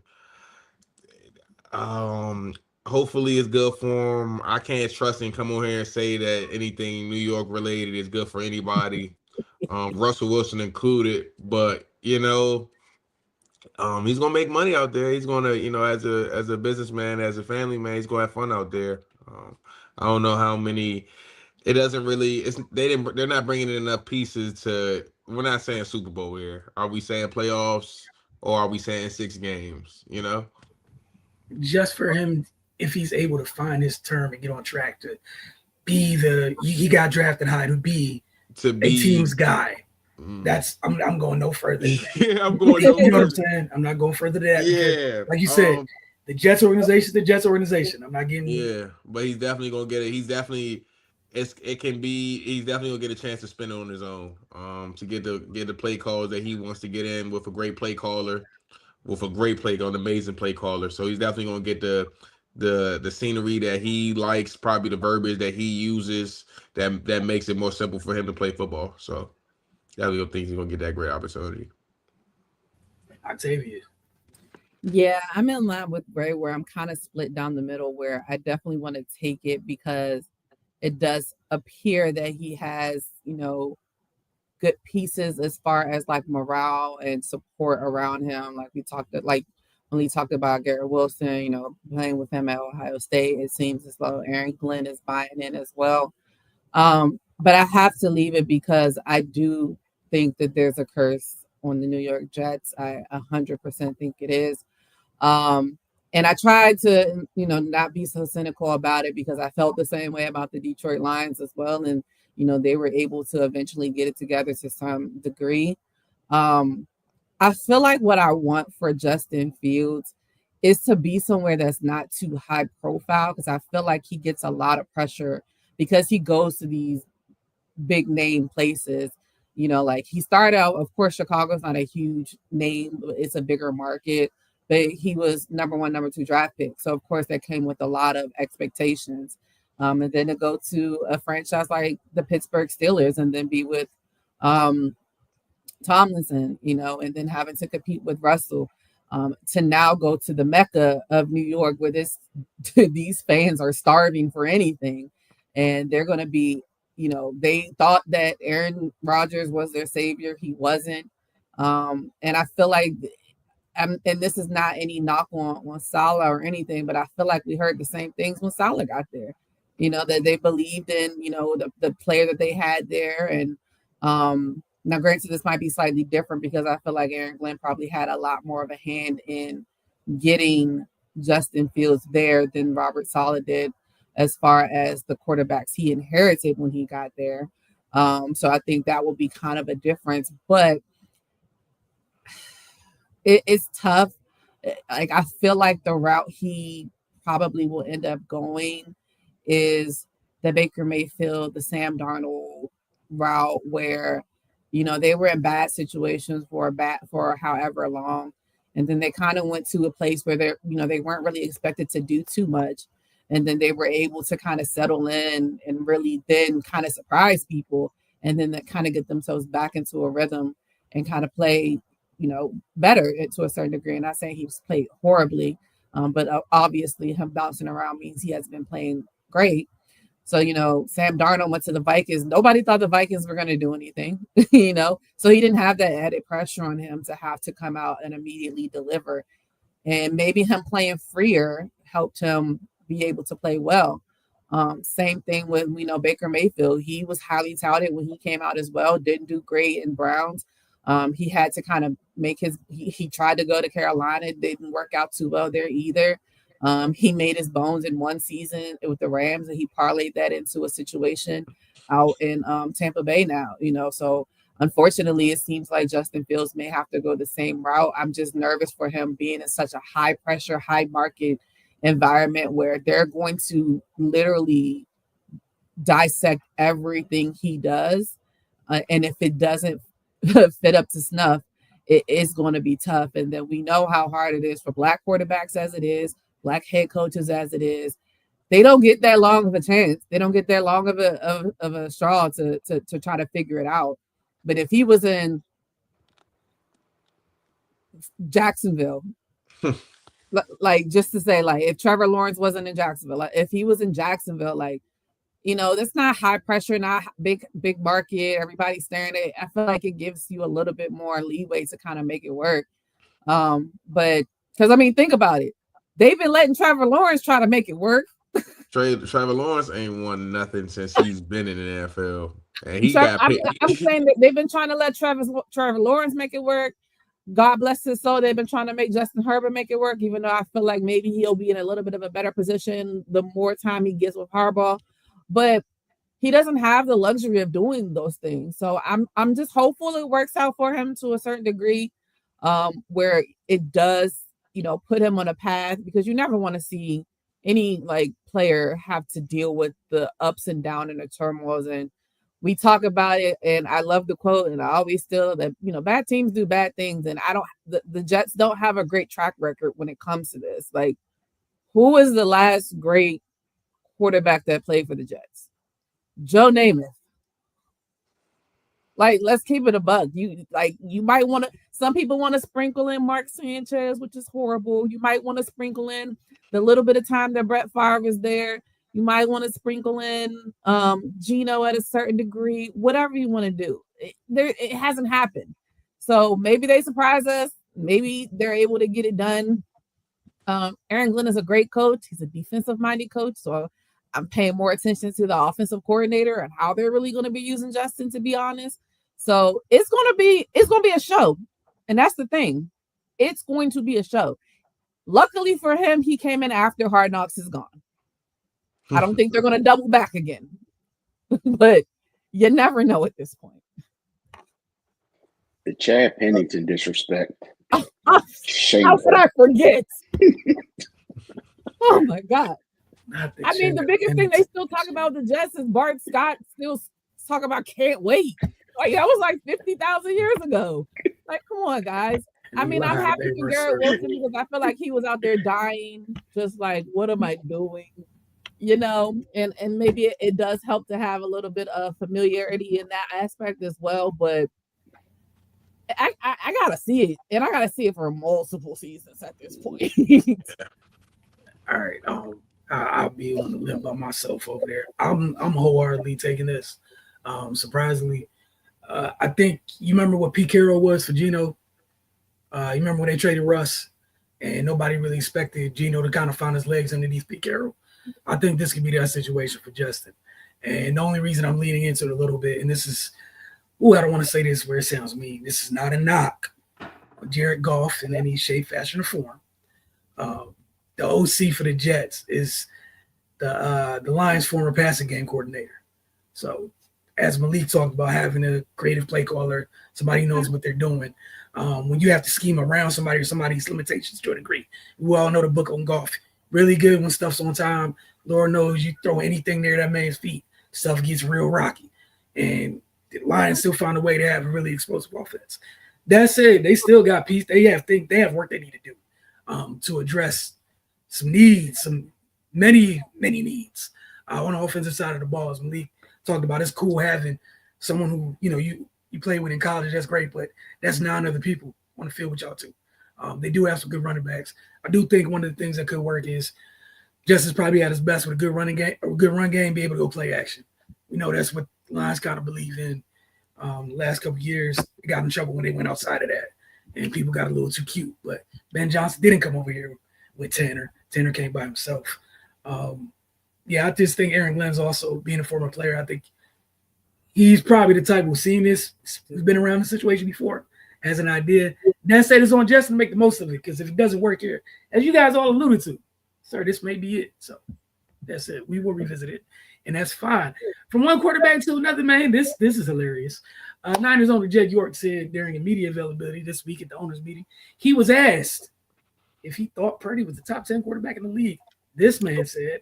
Hopefully it's good for him. I can't trust him come on here and say that anything New York related is good for anybody, Russell Wilson included. But he's gonna make money out there. He's gonna, as a businessman, as a family man, he's gonna have fun out there. I don't know how many. It doesn't really. They're not bringing in enough pieces to. We're not saying Super Bowl here. Are we saying playoffs or are we saying 6 games? Just for him, if he's able to find his term and get on track to be he got drafted high to be a team's guy. I'm going no further. Yeah, I'm going. No you know what I'm saying? I'm not going further than that. Yeah, like you said, the Jets organization, the Jets organization. I'm not getting. Yeah, but he's definitely gonna get it. He's definitely. He's definitely gonna get a chance to spin it on his own. To get the play calls that he wants to get in with a great play caller, an amazing play caller. So he's definitely gonna get the scenery that he likes, probably the verbiage that he uses that makes it more simple for him to play football. So definitely think he's gonna get that great opportunity. Octavia. Yeah, I'm in line with Ray where I'm kind of split down the middle where I definitely want to take it because it does appear that he has, good pieces as far as like morale and support around him. Like when we talked about Garrett Wilson, playing with him at Ohio State, it seems as though Aaron Glenn is buying in as well. But I have to leave it because I do think that there's a curse on the New York Jets. I 100% think it is. And I tried to, not be so cynical about it because I felt the same way about the Detroit Lions as well. And, they were able to eventually get it together to some degree. I feel like what I want for Justin Fields is to be somewhere that's not too high profile, because I feel like he gets a lot of pressure because he goes to these big name places. Like he started out, of course, Chicago's not a huge name, but it's a bigger market. But he was number 1, number 2 draft pick. So, of course, that came with a lot of expectations. And then to go to a franchise like the Pittsburgh Steelers and then be with Tomlinson, and then having to compete with Russell, to now go to the Mecca of New York where these fans are starving for anything. And they're going to be, they thought that Aaron Rodgers was their savior. He wasn't. And I feel like, and this is not any knock on Saleh or anything, but I feel like we heard the same things when Saleh got there, that they believed in, the player that they had there. And now, granted, this might be slightly different because I feel like Aaron Glenn probably had a lot more of a hand in getting Justin Fields there than Robert Saleh did as far as the quarterbacks he inherited when he got there. So I think that will be kind of a difference. But it's tough. Like, I feel like the route he probably will end up going is the Baker Mayfield, the Sam Darnold route, where they were in bad situations for however long, and then they kind of went to a place where they weren't really expected to do too much, and then they were able to kind of settle in and really then kind of surprise people, and then that kind of get themselves back into a rhythm and kind of play better to a certain degree. And not saying he's played horribly, but obviously him bouncing around means he has been playing great. So, Sam Darnold went to the Vikings. Nobody thought the Vikings were going to do anything, so he didn't have that added pressure on him to have to come out and immediately deliver. And maybe him playing freer helped him be able to play well. Same thing with, Baker Mayfield. He was highly touted when he came out as well, didn't do great in Browns. He had to kind of make he tried to go to Carolina. It didn't work out too well there either. He made his bones in one season with the Rams, and he parlayed that into a situation out in Tampa Bay now, so unfortunately it seems like Justin Fields may have to go the same route. I'm just nervous for him being in such a high pressure, high market environment where they're going to literally dissect everything he does. And if it doesn't fit up to snuff, it is going to be tough. And then we know how hard it is for Black quarterbacks as it is, Black head coaches as it is. They don't get that long of a chance. They don't get that long of a straw to try to figure it out. But if he was in Jacksonville, like, just to say, like, if Trevor Lawrence wasn't in Jacksonville, like if he was in Jacksonville, like, that's not high pressure, not big market, everybody's staring at it. I feel like it gives you a little bit more leeway to kind of make it work. But because, think about it. They've been letting Trevor Lawrence try to make it work. Trevor Lawrence ain't won nothing since he's been in the NFL. And I'm saying that they've been trying to let Trevor Lawrence make it work. God bless his soul. They've been trying to make Justin Herbert make it work, even though I feel like maybe he'll be in a little bit of a better position the more time he gets with Harbaugh. But he doesn't have the luxury of doing those things. So I'm just hopeful it works out for him to a certain degree, where it does, put him on a path, because you never want to see any player have to deal with the ups and downs and the turmoils. And we talk about it, and I love the quote, and I always still that, bad teams do bad things. And the Jets don't have a great track record when it comes to this. Like, who was the last great quarterback that played for the Jets? Joe Namath. Like, let's keep it a buck. You might want to, some people want to sprinkle in Mark Sanchez, which is horrible. You might want to sprinkle in the little bit of time that Brett Favre is there. You might want to sprinkle in Geno at a certain degree, whatever you want to do. It hasn't happened. So maybe they surprise us. Maybe they're able to get it done. Aaron Glenn is a great coach. He's a defensive-minded coach. So I'm paying more attention to the offensive coordinator and how they're really going to be using Justin, to be honest. So it's going to be a show. And that's the thing. It's going to be a show. Luckily for him, he came in after Hard Knocks is gone. I don't think they're going to double back again, but you never know at this point. The Chad Pennington disrespect. How Shameful. could I forget? Oh my God. I mean, the Chad biggest thing they Pennington. still talk about the Jets is Bart Scott still talk about can't wait. Like that was like 50,000 years ago. Like, come on, guys. I mean, I'm Live, happy they for were Garrett so- Wilson because I feel like he was out there dying, just like, what am I doing? You know, and maybe it does help to have a little bit of familiarity in that aspect as well. But I gotta see it, and I gotta see it for multiple seasons at this point. All right. I'll be on the limb by myself over there. I'm wholeheartedly taking this. Surprisingly, I think you remember what Pete Carroll was for Geno. You remember when they traded Russ, and nobody really expected Geno to kind of find his legs underneath Pete Carroll. I think this could be that situation for Justin. And the only reason I'm leaning into it a little bit, and this is, I don't want to say this where it sounds mean. This is not a knock on Jared Goff in any shape, fashion, or form. The OC for the Jets is the Lions' former passing game coordinator. So, as Malik talked about having a creative play caller, somebody who knows what they're doing. When you have to scheme around somebody or somebody's limitations to a degree, we all know the book on Goff. Really good when stuff's on time. Lord knows you throw anything near that man's feet, stuff gets real rocky. And the Lions still found a way to have a really explosive offense. That said, they still got piece. They have work they need to do to address some needs, many needs on the offensive side of the ball. As Malik talked about, it's cool having someone who you play with in college. That's great, but that's 9 other people on the field with y'all too. They do have some good running backs. I do think one of the things that could work is Justice probably at his best with a good running game, or a good run game, be able to go play action. We know that's what Lions kind of believe in. The last couple of years, they got in trouble when they went outside of that, and people got a little too cute. But Ben Johnson didn't come over here with Tanner. Tanner came by himself. I just think Aaron Glenn's also being a former player. I think he's probably the type who's seen this, who's been around the situation before, has an idea. That said, it's on Justin to make the most of it, because if it doesn't work here, as you guys all alluded to, sir, this may be it. So that's it. We will revisit it, and that's fine. From one quarterback to another, man, this is hilarious. Niners owner Jed York said during a media availability this week at the owners' meeting, he was asked if he thought Purdy was the top 10 quarterback in the league. This man said,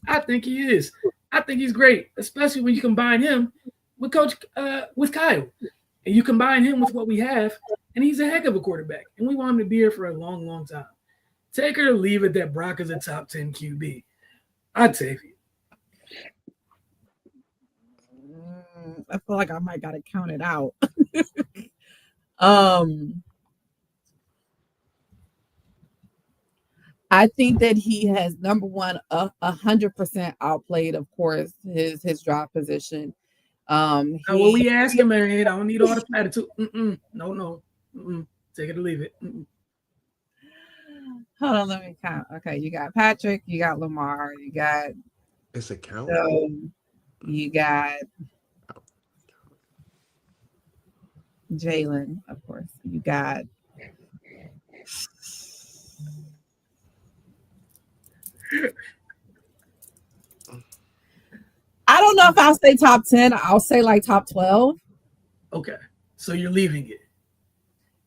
I think he is. I think he's great, especially when you combine him with with Kyle. And you combine him with what we have, and he's a heck of a quarterback. And we want him to be here for a long, long time. Take her or leave it that Brock is a top 10 QB. I'd take it. I feel like I might gotta count it out. I think that he has, number one, 100% outplayed, of course, his draft position. What we asking, man? I don't need all the platitude. No. Take it or leave it. Hold on, let me count. Okay, you got Patrick, you got Lamar, you got It's a count. you got Jalen, of course. You got I don't know if I'll say top 10. I'll say like top 12. Okay. So you're leaving it.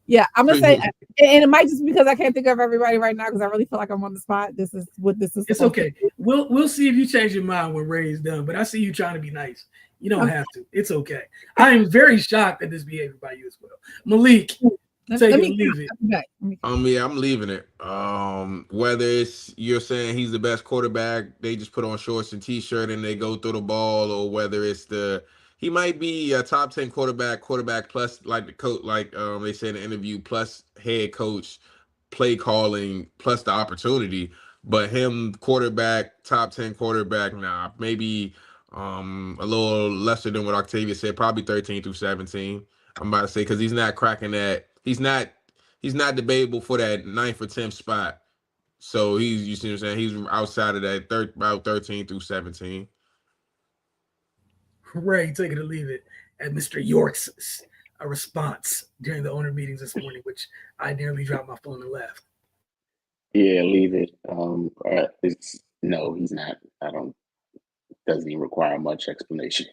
Yeah, I'm gonna say, and it might just be because I can't think of everybody right now because I really feel like I'm on the spot. This is what this is. It's okay. We'll see if you change your mind when Ray's done. But I see you trying to be nice. You don't have to. It's okay. I am very shocked at this behavior by you as well. Malik, take it or leave it. Yeah, I'm leaving it. Whether it's you're saying he's the best quarterback, they just put on shorts and t-shirt and they go through the ball, or whether it's he might be a top 10 quarterback plus, like the coach, like they said in the interview, plus head coach, play calling, plus the opportunity. But him quarterback, top 10 quarterback, nah, maybe a little lesser than what Octavia said, probably 13 through 17. I'm about to say, because he's not cracking that. He's not debatable for that 9th or 10th spot. So you see what I'm saying? He's outside of that about 13 through 17. Ray, take it or leave it. And Mr. York's response during the owner meetings this morning, which I nearly dropped my phone and left. Yeah, leave it. It's no, he's not. I don't. Doesn't even require much explanation.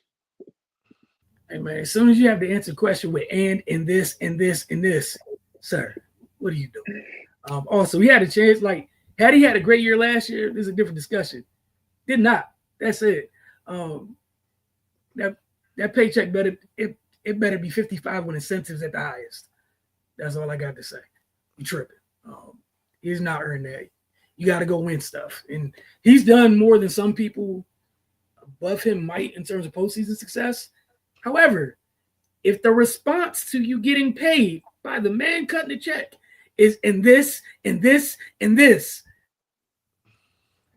Hey man, as soon as you have to answer the question with and this and this and this, sir, what are you doing? Also, he had a chance. Like, had he had a great year last year, this is a different discussion. Did not. That's it. That paycheck it better be 55 with incentives at the highest. That's all I got to say. You tripping. He's not earned that. You got to go win stuff. And he's done more than some people above him might in terms of postseason success. However, if the response to you getting paid by the man cutting the check is in this, and this, and this,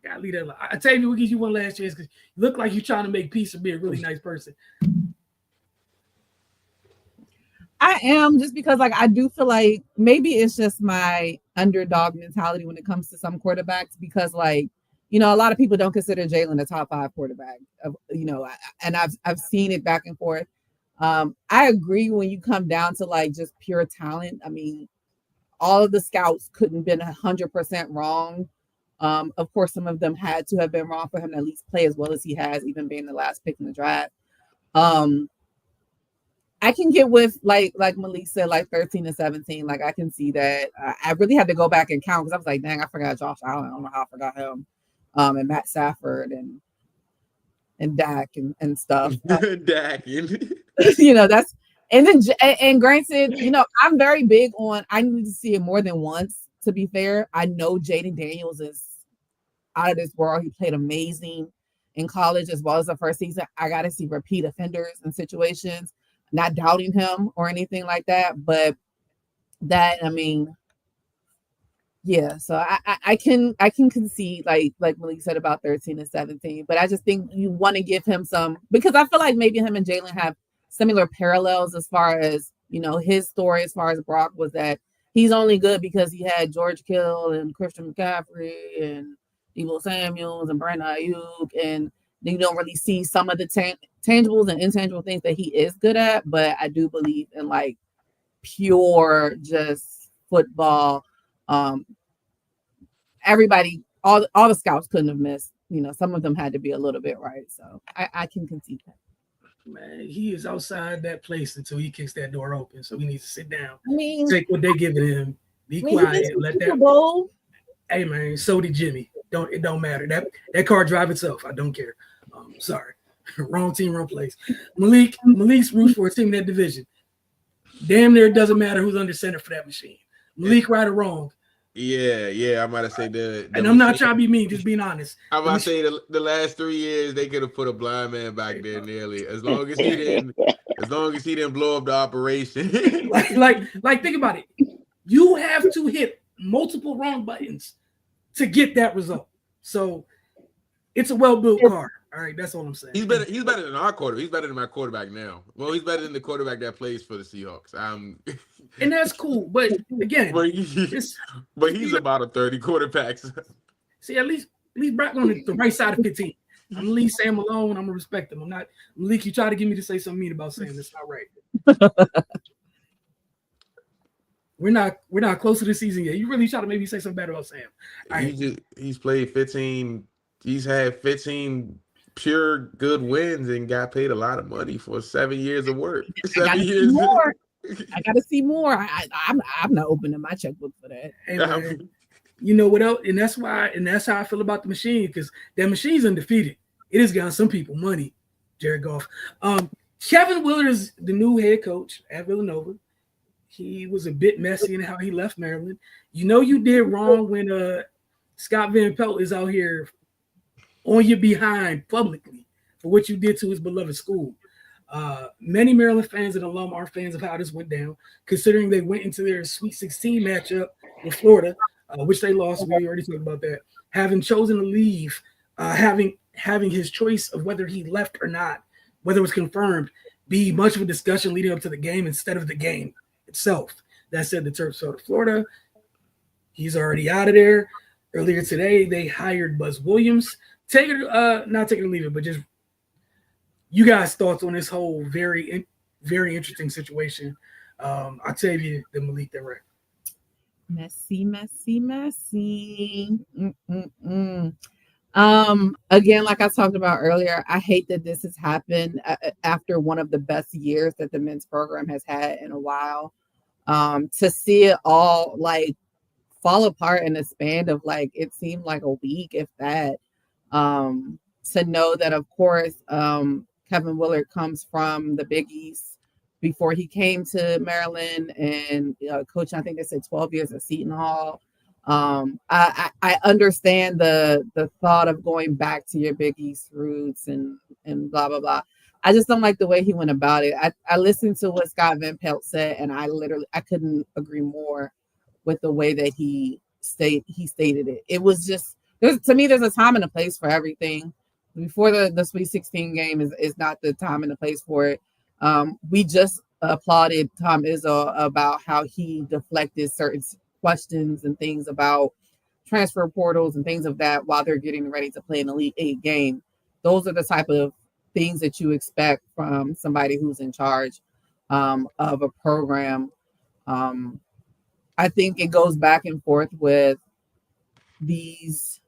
I gotta leave that alone. I tell you, we'll give you one last chance because you look like you're trying to make peace and be a really nice person. I am, just because like I do feel like maybe it's just my underdog mentality when it comes to some quarterbacks, because like, you know, a lot of people don't consider Jalen a top 5 quarterback of, you know, and I've seen it back and forth. I agree when you come down to like just pure talent. I mean, all of the scouts couldn't have been 100% wrong. Of course, some of them had to have been wrong for him to at least play as well as he has, even being the last pick in the draft. I can get with like Malik said, like 13 and 17. Like I can see that. I really had to go back and count because I was like, dang, I forgot Josh Allen. I don't know how I forgot him. And Matt Stafford and Dak and stuff. Dak. You know, that's and then and granted, you know, I'm very big on I need to see it more than once, to be fair. I know Jaden Daniels is out of this world. He played amazing in college as well as the first season. I got to see repeat offenders in situations. Not doubting him or anything like that, but that, I mean, yeah. So I can concede like Malik said about 13 and 17, but I just think you want to give him some, because I feel like maybe him and Jalen have similar parallels as far as, you know, his story as far as Brock was that he's only good because he had George Kittle and Christian McCaffrey and Deebo Samuels and Brandon Ayuk, and you don't really see some of the tangibles and intangible things that he is good at. But I do believe in like pure just football. Everybody, all the scouts couldn't have missed. You know, some of them had to be a little bit right. So I can concede that. Man, he is outside that place until he kicks that door open. So he needs to sit down, I mean, take what they're giving him, be quiet, let that. Bowl. Hey man, so did Jimmy. It don't matter. That car drive itself. I don't care. Sorry. Wrong team, wrong place. Malik's roots for a team in that division. Damn near it doesn't matter who's under center for that machine. Malik, right or wrong. Yeah. I might have said the and I'm not trying to be mean, just being honest. I might say the last 3 years they could have put a blind man back there nearly. As long as he didn't blow up the operation. like think about it. You have to hit multiple wrong buttons to get that result. So it's a well-built car. All right, that's all I'm saying. He's better than our quarterback. He's better than my quarterback now. Well, he's better than the quarterback that plays for the Seahawks. And that's cool. But again, he's about a 30 quarterbacks. See, at least Brock on the right side of 15. I'm gonna leave Sam alone. I'm gonna respect him. I'm not Malik. You try to get me to say something mean about Sam. That's not right. We're not close to the season yet. You really try to maybe say something bad about Sam. He's played 15. He's had 15 pure good wins and got paid a lot of money for 7 years of work. 7 years. More. I gotta see more. I'm not opening my checkbook for that. Hey, man, you know what else? And that's how I feel about the machine, because that machine's undefeated. It has gotten some people money. Jared Goff. Kevin Willard is the new head coach at Villanova. He was a bit messy in how he left Maryland. You know you did wrong when Scott Van Pelt is out here on your behind publicly for what you did to his beloved school. Many Maryland fans and alum are fans of how this went down, considering they went into their Sweet 16 matchup with Florida, which they lost. We already talked about that. Having chosen to leave, having his choice of whether he left or not, whether it was confirmed, be much of a discussion leading up to the game instead of the game itself. That said, the Terps fell to Florida. He's already out of there. Earlier today, they hired Buzz Williams. Not take it or leave it, but just you guys' thoughts on this whole very, very interesting situation. I'll tell you the Malik that right. Messy, messy, messy. Mm-mm-mm. Again, like I talked about earlier, I hate that this has happened after one of the best years that the men's program has had in a while. To see it all like fall apart in a span of like it seemed like a week, if that. To know that, of course, Kevin Willard comes from the Big East before he came to Maryland and coaching, I think they said 12 years at Seton Hall. I understand the thought of going back to your Big East roots and blah blah blah. I just don't like the way he went about it. I listened to what Scott Van Pelt said, and I couldn't agree more with the way that he stated it. It was just to me, there's a time and a place for everything. Before the Sweet 16 game is not the time and the place for it. We just applauded Tom Izzo about how he deflected certain questions and things about transfer portals and things of that while they're getting ready to play an Elite Eight game. Those are the type of things that you expect from somebody who's in charge of a program. I think it goes back and forth with these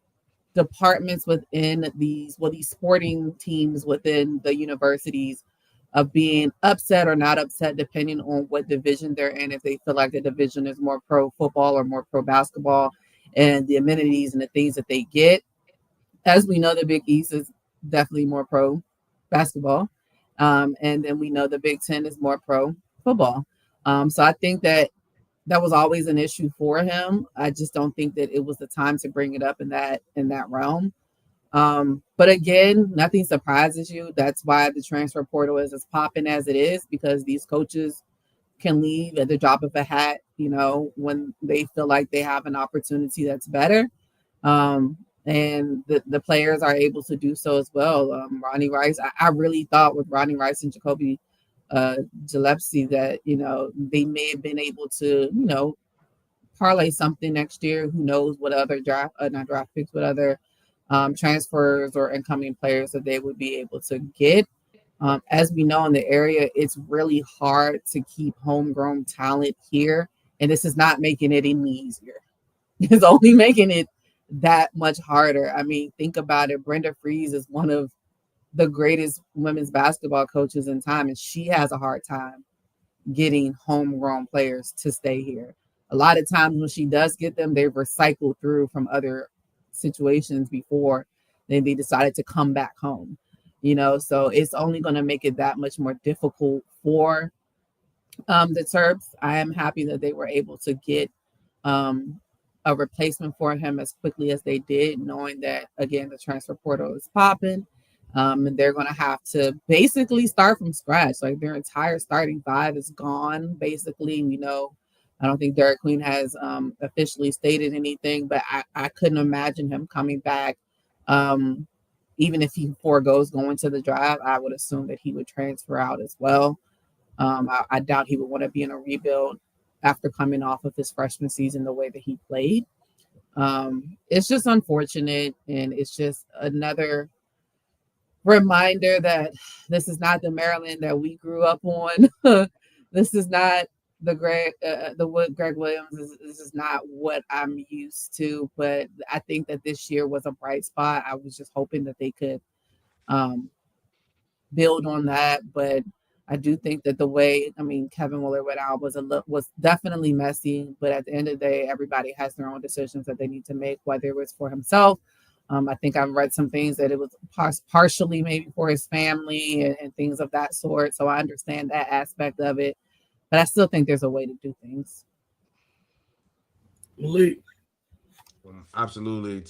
departments within these sporting teams within the universities of being upset or not upset depending on what division they're in, if they feel like the division is more pro football or more pro basketball and the amenities and the things that they get. As we know, the Big East is definitely more pro basketball, and then we know the Big Ten is more pro football. So I think that was always an issue for him. I just don't think that it was the time to bring it up in that realm. But again, nothing surprises you. That's why the transfer portal is as popping as it is, because these coaches can leave at the drop of a hat, when they feel like they have an opportunity that's better. And the players are able to do so as well. Ronnie Rice, I really thought with Ronnie Rice and Jacoby Gillespie that they may have been able to parlay something next year. Who knows what other not draft picks, what other transfers or incoming players that they would be able to get. As we know in the area, it's really hard to keep homegrown talent here, and this is not making it any easier. It's only making it that much harder. I mean, think about it. Brenda Freese is one of the greatest women's basketball coaches in time, and she has a hard time getting homegrown players to stay here. A lot of times when she does get them, they've recycled through from other situations before then they decided to come back home. So it's only going to make it that much more difficult for the Terps. I am happy that they were able to get a replacement for him as quickly as they did, knowing that, again, the transfer portal is popping. And they're going to have to basically start from scratch. Like their entire starting five is gone, basically. I don't think Derek Queen has officially stated anything, but I couldn't imagine him coming back. Even if he foregoes going to the draft, I would assume that he would transfer out as well. I doubt he would want to be in a rebuild after coming off of his freshman season the way that he played. It's just unfortunate, and it's just another reminder that this is not the Maryland that we grew up on. This is not the Greg Williams. This is not what I'm used to. But I think that this year was a bright spot. I was just hoping that they could build on that. But I do think that the way, Kevin Willard went out was definitely messy. But at the end of the day, everybody has their own decisions that they need to make, whether it was for himself. I think I've read some things that it was partially maybe for his family and things of that sort. So I understand that aspect of it, but I still think there's a way to do things. Malik. Absolutely.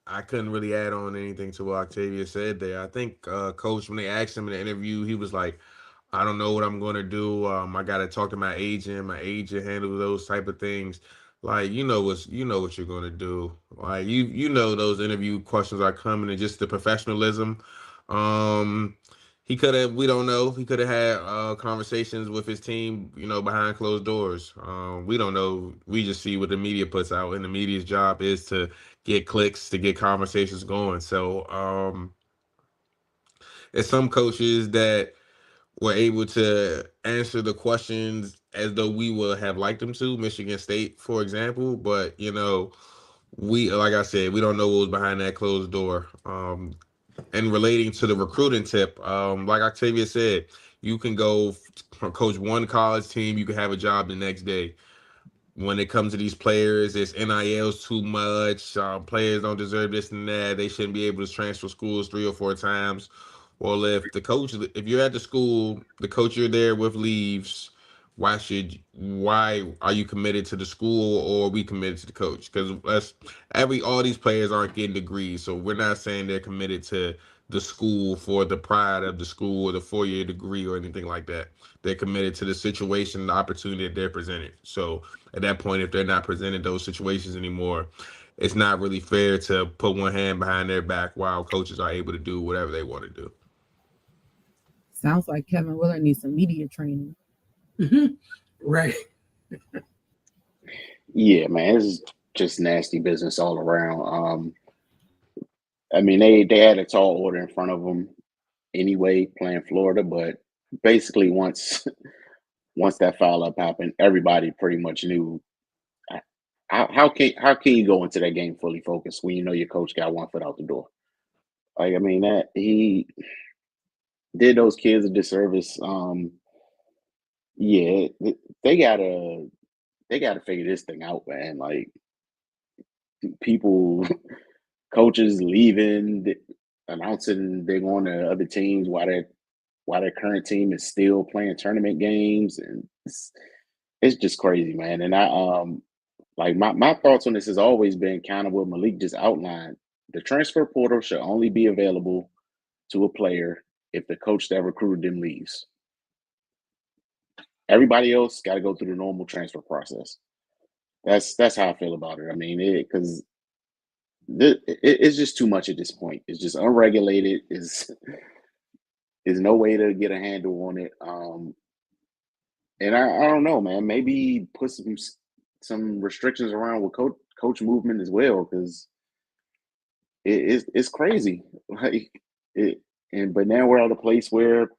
I couldn't really add on anything to what Octavia said there. I think Coach, when they asked him in the interview, he was like, I don't know what I'm going to do. I got to talk to my agent. My agent handles those type of things. Like, what you're going to do. Like, those interview questions are coming, and just the professionalism. He could have, we don't know. He could have had conversations with his team, behind closed doors. We don't know. We just see what the media puts out, and the media's job is to get clicks, to get conversations going. So, there's some coaches that were able to answer the questions as though we would have liked them to. Michigan State, for example, but we, like I said, we don't know what was behind that closed door. And relating to the recruiting tip, like Octavia said, you can go coach one college team, you can have a job the next day. When it comes to these players, it's NILs too much. Players don't deserve this and that. They shouldn't be able to transfer schools 3 or 4 times. Well, if you're at the school, the coach you're there with leaves, why are you committed to the school, or are we committed to the coach? Because all these players aren't getting degrees, so we're not saying they're committed to the school for the pride of the school or the 4-year degree or anything like that. They're committed to the situation, the opportunity that they're presented. So at that point, if they're not presented those situations anymore, it's not really fair to put one hand behind their back while coaches are able to do whatever they want to do. Sounds like Kevin Willard needs some media training. Right. Yeah, man, it's just nasty business all around. I mean, they had a tall order in front of them anyway, playing Florida, but basically once that foul up happened, everybody pretty much knew. How can you go into that game fully focused when you know your coach got one foot out the door? Like, I mean, that he did those kids a disservice. Yeah, they gotta figure this thing out, man. Like, people, coaches leaving, announcing they're going to other teams while their current team is still playing tournament games, and it's just crazy, man. And I like my thoughts on this has always been kind of what Malik just outlined. The transfer portal should only be available to a player if the coach that recruited them leaves. Everybody else got to go through the normal transfer process. That's how I feel about it. I mean, because it's just too much at this point. It's just unregulated. Is no way to get a handle on it. And I don't know, man. Maybe put some restrictions around with coach movement as well, because it's crazy. Like but now we're at a place where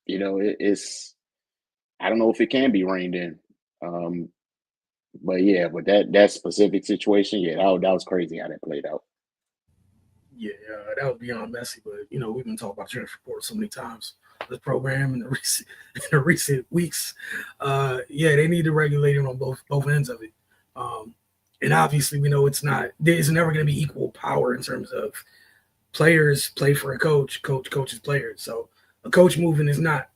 it's, I don't know if it can be reined in. But that specific situation, that was crazy how that played out. Yeah, that was beyond messy. But we've been talking about transfer portal so many times. This program in the recent weeks, they need to regulate it on both ends of it. And obviously, we know there's never going to be equal power in terms of players play for a coach coaches players. So a coach moving is not.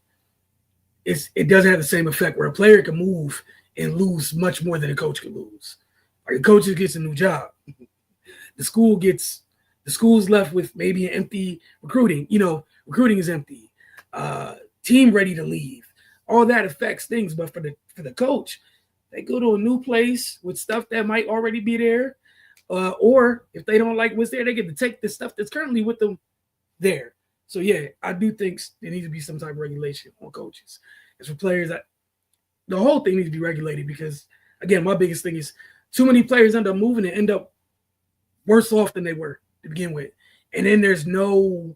It doesn't have the same effect where a player can move and lose much more than a coach can lose. Like, a coach gets a new job, the school's left with maybe an empty recruiting. Recruiting is empty. Team ready to leave. All that affects things. But for the coach, they go to a new place with stuff that might already be there. Or if they don't like what's there, they get to take the stuff that's currently with them there. So, I do think there needs to be some type of regulation on coaches. As for players, the whole thing needs to be regulated because, again, my biggest thing is too many players end up moving and end up worse off than they were to begin with. And then there's no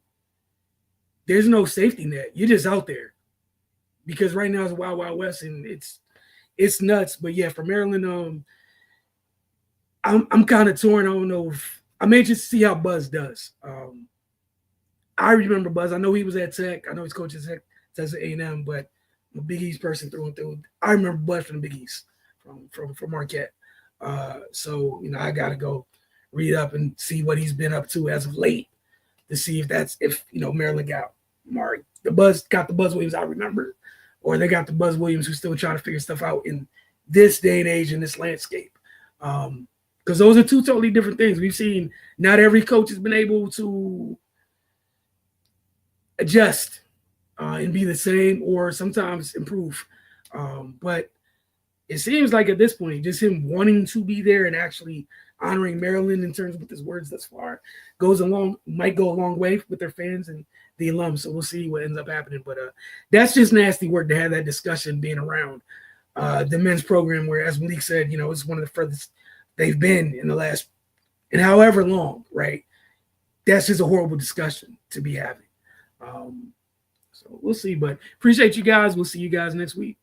safety net. You're just out there because right now it's a wild, wild west, and it's nuts. But for Maryland, I'm kind of torn. I don't know if I'm anxious to see how Buzz does. I remember Buzz. I know he was at Tech. I know he's coaching at Texas A&M, but I'm a Big East person through and through. I remember Buzz from the Big East, from Marquette. So I got to go read up and see what he's been up to as of late to see if Maryland got the Buzz Williams I remember, or they got the Buzz Williams who's still trying to figure stuff out in this day and age in this landscape. Because those are two totally different things. We've seen not every coach has been able to adjust and be the same or sometimes improve. But it seems like at this point, just him wanting to be there and actually honoring Maryland in terms of his words thus far might go a long way with their fans and the alums. So we'll see what ends up happening. But that's just nasty work to have that discussion being around the men's program, where, as Malik said, it's one of the furthest they've been in the last and however long, right? That's just a horrible discussion to be having. So we'll see. But appreciate you guys. We'll see you guys next week.